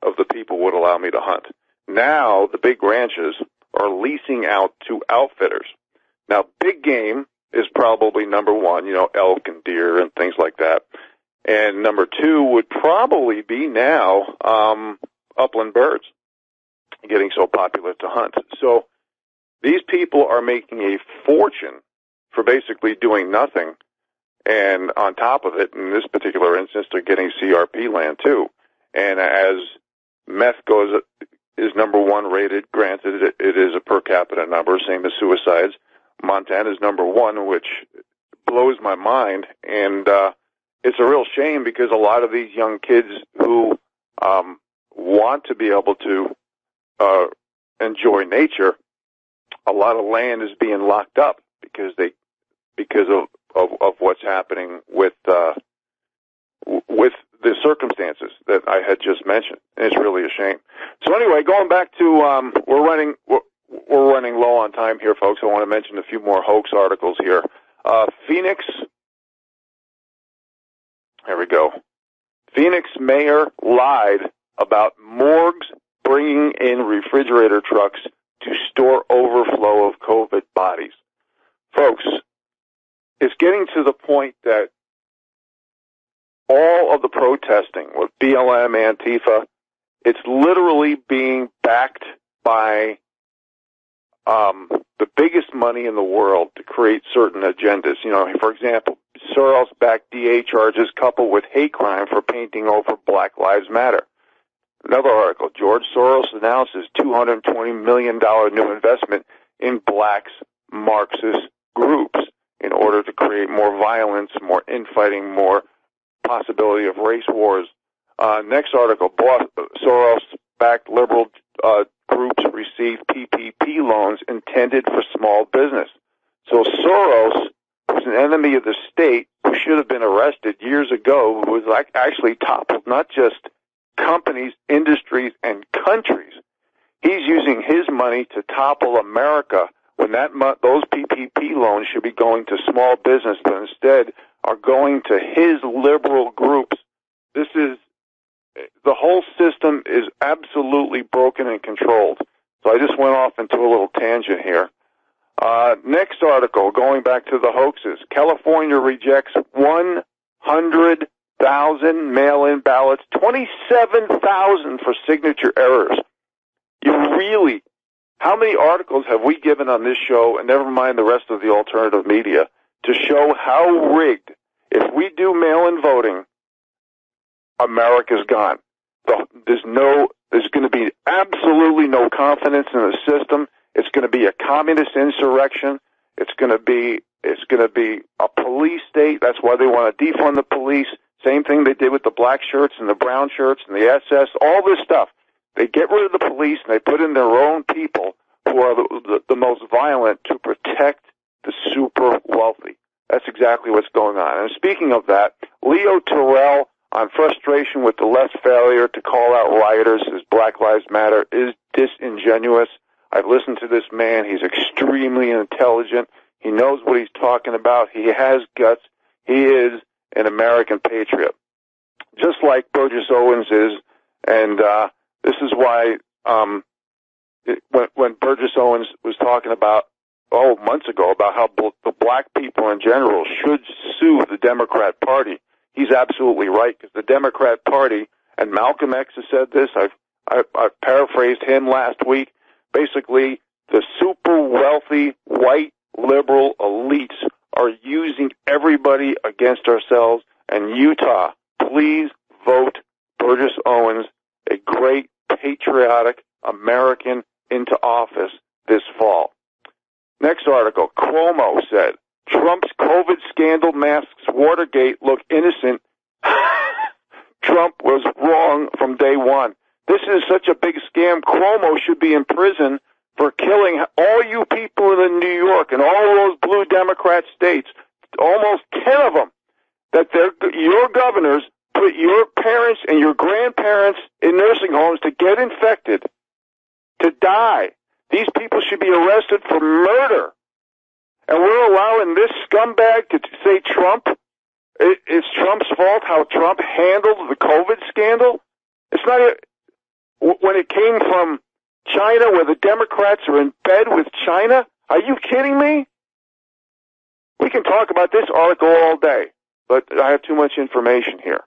of the people would allow me to hunt. Now, the big ranches are leasing out to outfitters. Now, big game is probably number one, elk and deer and things like that. And number two would probably be now upland birds, getting so popular to hunt. So these people are making a fortune for basically doing nothing. And on top of it, in this particular instance, they're getting CRP land too. And as meth is number one rated, granted it is a per capita number, same as suicides. Montana's number one, which blows my mind. And it's a real shame because a lot of these young kids who want to be able to enjoy nature, a lot of land is being locked up because of what's happening with the circumstances that I had just mentioned. And it's really a shame. So anyway, going back to we're running low on time here, folks. I want to mention a few more hoax articles here. Phoenix. There we go. Phoenix mayor lied about morgues bringing in refrigerator trucks to store overflow of COVID bodies. Folks, it's getting to the point that all of the protesting with BLM, Antifa, it's literally being backed by the biggest money in the world to create certain agendas. You know, for example, Soros-backed DA charges coupled with hate crime for painting over Black Lives Matter. Another article, George Soros announces $220 million new investment in blacks Marxist groups in order to create more violence, more infighting, more possibility of race wars. Next article, Soros-backed liberal groups receive PPP loans intended for small business. So Soros, who's an enemy of the state, who should have been arrested years ago, who was actually toppled not just companies, industries, and countries. He's using his money to topple America when those PPP loans should be going to small business, but instead are going to his liberal groups. The whole system is absolutely broken and controlled. So I just went off into a little tangent here. Next article, going back to the hoaxes. California rejects 100,000 mail-in ballots, 27,000 for signature errors. How many articles have we given on this show, and never mind the rest of the alternative media, to show how rigged, if we do mail-in voting, America's gone. There's going to be absolutely no confidence in the system. It's going to be a communist insurrection. It's going to be a police state. That's why they want to defund the police. Same thing they did with the black shirts and the brown shirts and the SS, all this stuff. They get rid of the police and they put in their own people who are the most violent to protect the super wealthy. That's exactly what's going on. And speaking of that, Leo Terrell, on frustration with the left's failure to call out rioters as Black Lives Matter, is disingenuous. I've listened to this man. He's extremely intelligent. He knows what he's talking about. He has guts. He is an American patriot, just like Burgess Owens is. And this is why when Burgess Owens was talking about, months ago, about how the black people in general should sue the Democrat Party, he's absolutely right, because the Democrat Party, and Malcolm X has said this, I've paraphrased him last week, basically the super wealthy white liberal elites are using everybody against ourselves. And Utah, please vote Burgess Owens, a great patriotic American, into office this fall. Next article, Cuomo said, Trump's COVID scandal masks Watergate look innocent. Trump was wrong from day one. This is such a big scam. Cuomo should be in prison for killing all you people in New York and all those blue Democrat states, almost 10 of them, that your governors put your parents and your grandparents in nursing homes to get infected, to die. These people should be arrested for murder. And we're allowing this scumbag to say Trump, it's Trump's fault how Trump handled the COVID scandal? It's not when it came from China, where the Democrats are in bed with China. Are you kidding me? We can talk about this article all day, but I have too much information here.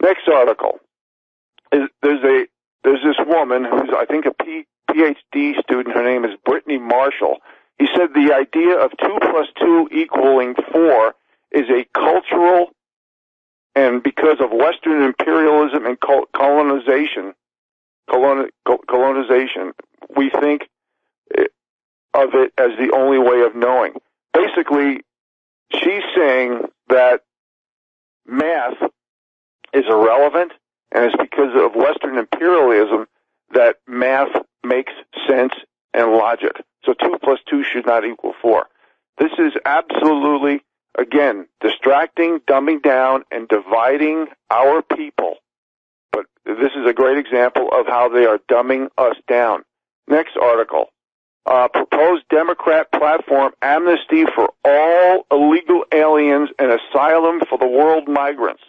Next article. There's this woman who's, I think, a PhD student. Her name is Brittany Marshall. He said the idea of 2 + 2 = 4 is a cultural And because of Western imperialism and colonization, we think of it as the only way of knowing. Basically, she's saying that math is irrelevant, and it's because of Western imperialism that math makes sense and logic. So 2 plus 2 should not equal 4. This is absolutely, again, distracting, dumbing down, and dividing our people. But this is a great example of how they are dumbing us down. Next article. Proposed Democrat platform amnesty for all illegal aliens and asylum for the world migrants.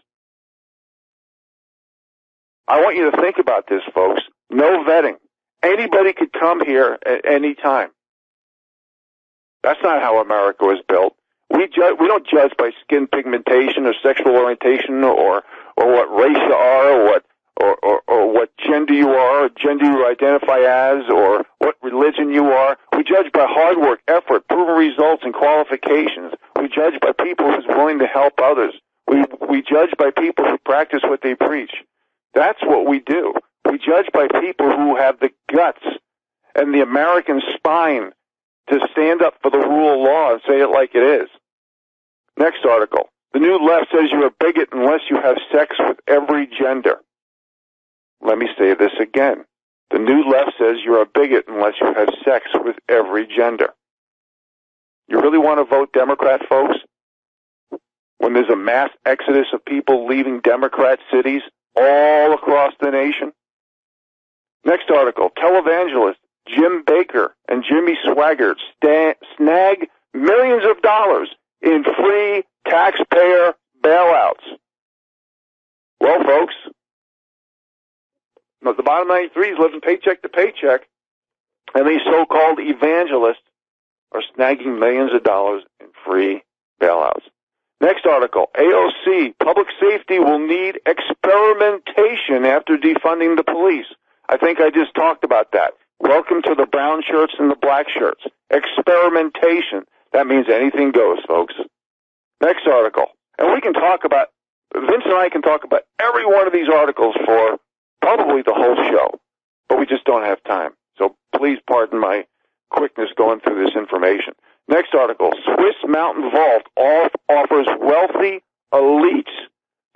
I want you to think about this, folks. No vetting. Anybody could come here at any time. That's not how America was built. We don't judge by skin pigmentation or sexual orientation or what race you are or what gender you are, or gender you identify as, or what religion you are. We judge by hard work, effort, proven results, and qualifications. We judge by people who's willing to help others. We judge by people who practice what they preach. That's what we do. We judge by people who have the guts and the American spine to stand up for the rule of law and say it like it is. Next article. The new left says you're a bigot unless you have sex with every gender. Let me say this again. The new left says you're a bigot unless you have sex with every gender. You really want to vote Democrat, folks? When there's a mass exodus of people leaving Democrat cities all across the nation? Next article. Televangelists Jim Baker and Jimmy Swaggart snag millions of dollars in free taxpayer bailouts. Well, folks, the bottom 93s living paycheck to paycheck, and these so-called evangelists are snagging millions of dollars in free bailouts. Next article, AOC, public safety will need experimentation after defunding the police. I think I just talked about that. Welcome to the brown shirts and the black shirts. Experimentation. That means anything goes, folks. Next article. And we can talk about, Vince and I can talk about every one of these articles for probably the whole show, but we just don't have time. So please pardon my quickness going through this information. Next article, Swiss Mountain Vault offers wealthy elites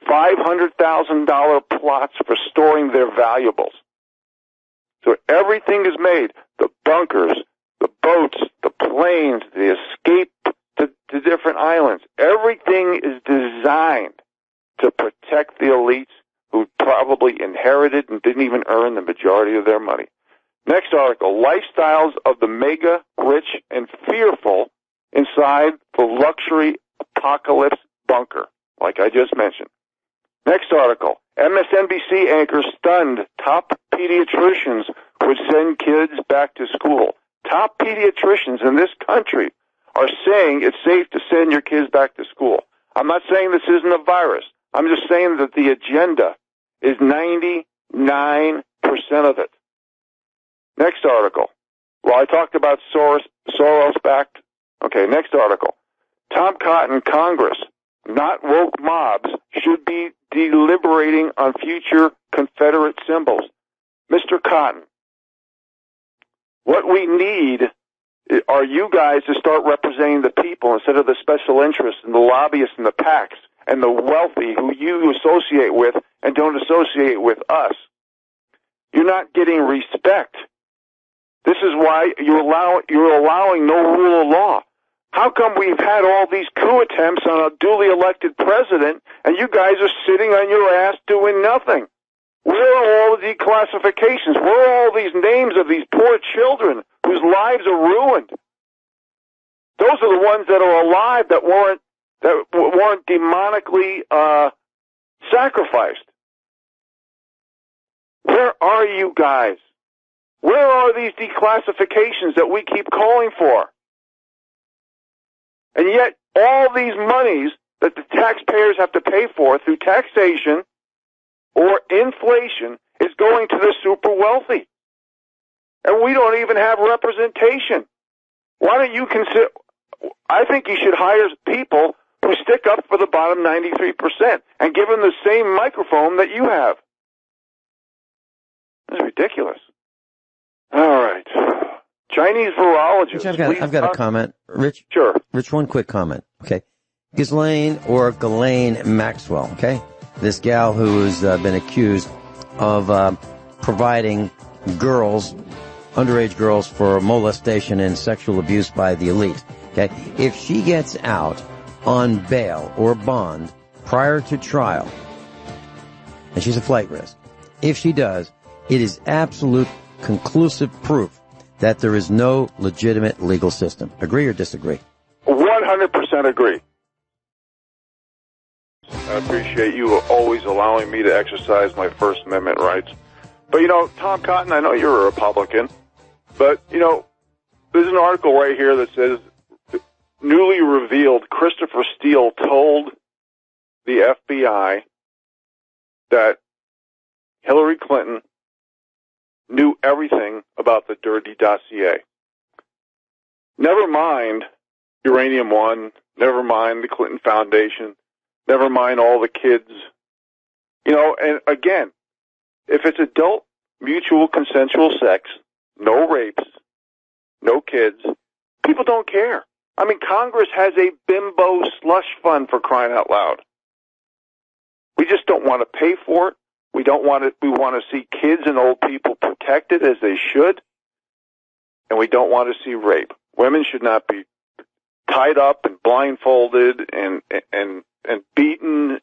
$500,000 plots for storing their valuables. So everything is made, the bunkers, the boats, the planes, the escape to different islands. Everything is designed to protect the elites who probably inherited and didn't even earn the majority of their money. Next article, lifestyles of the mega rich and fearful inside the luxury apocalypse bunker, like I just mentioned. Next article, MSNBC anchor stunned top pediatricians would send kids back to school. Top pediatricians in this country are saying it's safe to send your kids back to school. I'm not saying this isn't a virus. I'm just saying that the agenda is 99% of it. Next article. Well, I talked about Soros-backed. Okay, next article. Tom Cotton, Congress, not woke mobs, should be deliberating on future Confederate symbols. Mr. Cotton, what we need are you guys to start representing the people instead of the special interests and the lobbyists and the PACs and the wealthy who you associate with and don't associate with us. You're not getting respect. This is why you're allowing no rule of law. How come we've had all these coup attempts on a duly elected president and you guys are sitting on your ass doing nothing? Where are all the declassifications? Where are all these names of these poor children whose lives are ruined? Those are the ones that are alive that weren't demonically sacrificed. Where are you guys? Where are these declassifications that we keep calling for? And yet, all these monies that the taxpayers have to pay for through taxation or inflation is going to the super wealthy. And we don't even have representation. Why don't you consider, I think you should hire people who stick up for the bottom 93% and give them the same microphone that you have. That's ridiculous. All right. Chinese virologists. Rich, I've got a comment. Rich? Sure. Rich, one quick comment. Okay. Ghislaine or Ghislaine Maxwell, okay? This gal who's been accused of providing girls, underage girls, for molestation and sexual abuse by the elite, okay? If she gets out on bail or bond prior to trial, and she's a flight risk, if she does, it is absolute conclusive proof that there is no legitimate legal system. Agree or disagree? 100% agree. I appreciate you always allowing me to exercise my First Amendment rights. But, Tom Cotton, I know you're a Republican, but, there's an article right here that says, newly revealed, Christopher Steele told the FBI that Hillary Clinton knew everything about the dirty dossier. Never mind Uranium One, never mind the Clinton Foundation, never mind all the kids. And again, if it's adult, mutual, consensual sex, no rapes, no kids, people don't care. I mean, Congress has a bimbo slush fund, for crying out loud. We just don't want to pay for it. We want to see kids and old people protected as they should. And we don't want to see rape. Women should not be tied up and blindfolded and beaten.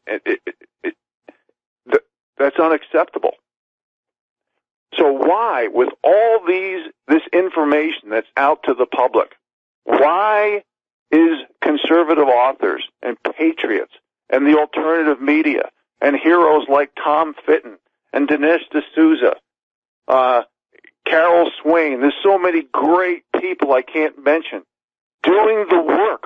That's unacceptable. So why, with all this information that's out to the public, why is conservative authors and patriots and the alternative media and heroes like Tom Fitton and Dinesh D'Souza, Carol Swain, there's so many great people I can't mention, doing the work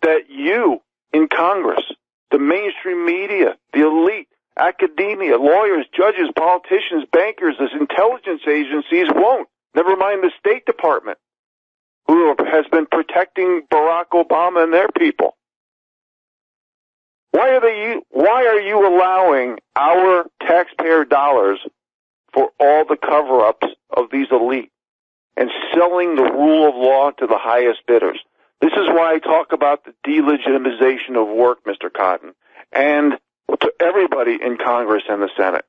that you in Congress, the mainstream media, the elite, academia, lawyers, judges, politicians, bankers, as intelligence agencies won't. Never mind the State Department, who has been protecting Barack Obama and their people. Why are you allowing our taxpayer dollars for all the cover-ups of these elite and selling the rule of law to the highest bidders? This is why I talk about the delegitimization of work, Mr. Cotton, and to everybody in Congress and the Senate.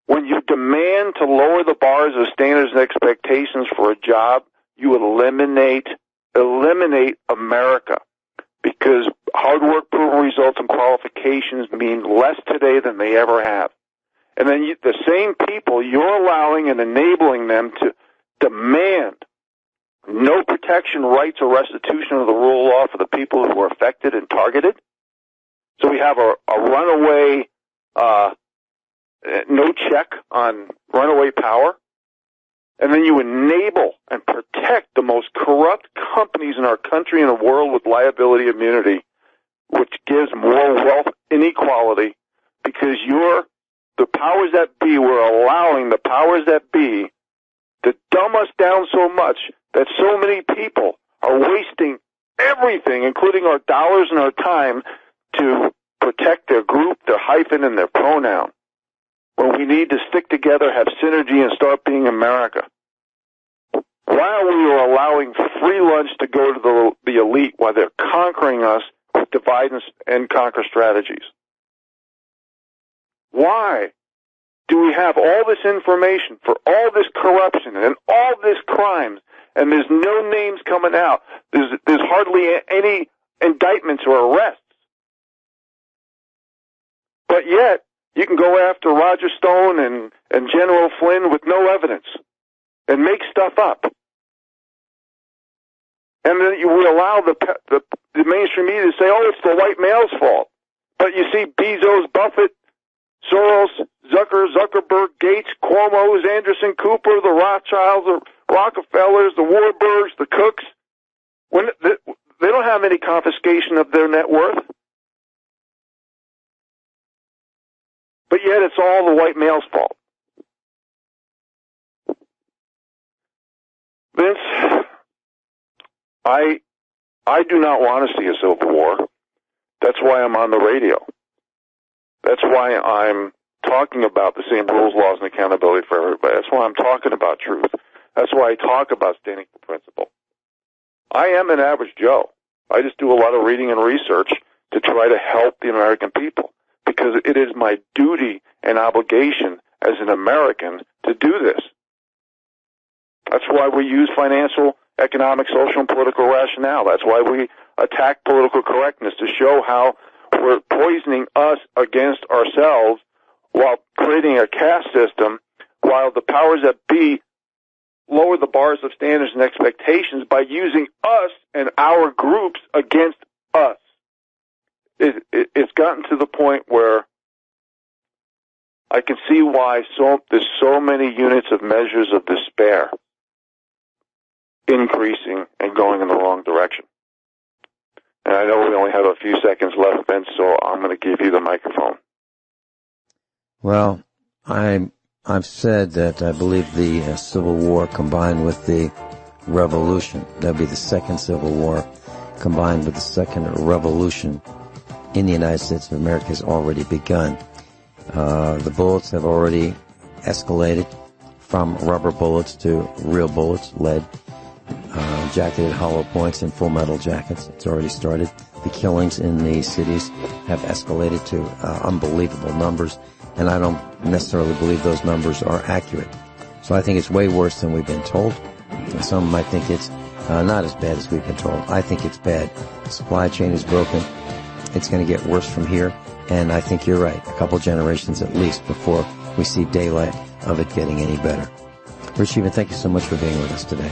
When you demand to lower the bars of standards and expectations for a job, you eliminate America, because hard work, proven results, and qualifications mean less today than they ever have. And then the same people, you're allowing and enabling them to demand no protection, rights, or restitution of the rule of law for the people who were affected and targeted. So we have a runaway, no check on runaway power. And then you enable and protect the most corrupt companies in our country and the world with liability immunity, which gives more wealth inequality, because the powers that be, we're allowing the powers that be to dumb us down so much that so many people are wasting everything, including our dollars and our time, to protect their group, their hyphen, and their pronoun, when we need to stick together, have synergy, and start being America. While we are allowing free lunch to go to the elite while they're conquering us with divide and conquer strategies. Why do we have all this information for all this corruption and all this crimes, and there's no names coming out? There's hardly any indictments or arrests. But yet, you can go after Roger Stone and General Flynn with no evidence and make stuff up. And then we allow the mainstream media to say, oh, it's the white male's fault. But you see Bezos, Buffett, Soros, Zuckerberg, Gates, Cuomo's, Anderson, Cooper, the Rothschilds, the Rockefellers, the Warburgs, the Cooks. They don't have any confiscation of their net worth. But yet it's all the white male's fault. Vince, I I do not want to see a civil war. That's why I'm on the radio. That's why I'm talking about the same rules, laws, and accountability for everybody. That's why I'm talking about truth. That's why I talk about standing for principle. I am an average Joe. I just do a lot of reading and research to try to help the American people because it is my duty and obligation as an American to do this. That's why we use financial, economic, social, and political rationale. That's why we attack political correctness, to show how we're poisoning us against ourselves while creating a caste system, while the powers that be lower the bars of standards and expectations by using us and our groups against us. It's gotten to the point where I can see why there's so many units of measures of despair increasing and going in the wrong direction. And I know we only have a few seconds left, Vince, so I'm going to give you the microphone. Well, I've said that I believe the Civil War combined with the Revolution, that'd be the Second Civil War, combined with the Second Revolution in the United States of America has already begun. The bullets have already escalated from rubber bullets to real bullets, lead, jacketed hollow points and full metal jackets. It's already started. The killings in the cities have escalated to unbelievable numbers, and I don't necessarily believe those numbers are accurate. So I think it's way worse than we've been told. Some might think it's not as bad as we've been told. I think it's bad. The supply chain is broken. It's going to get worse from here, and I think you're right. A couple generations at least before we see daylight of it getting any better. Rich Scheben, thank you so much for being with us today.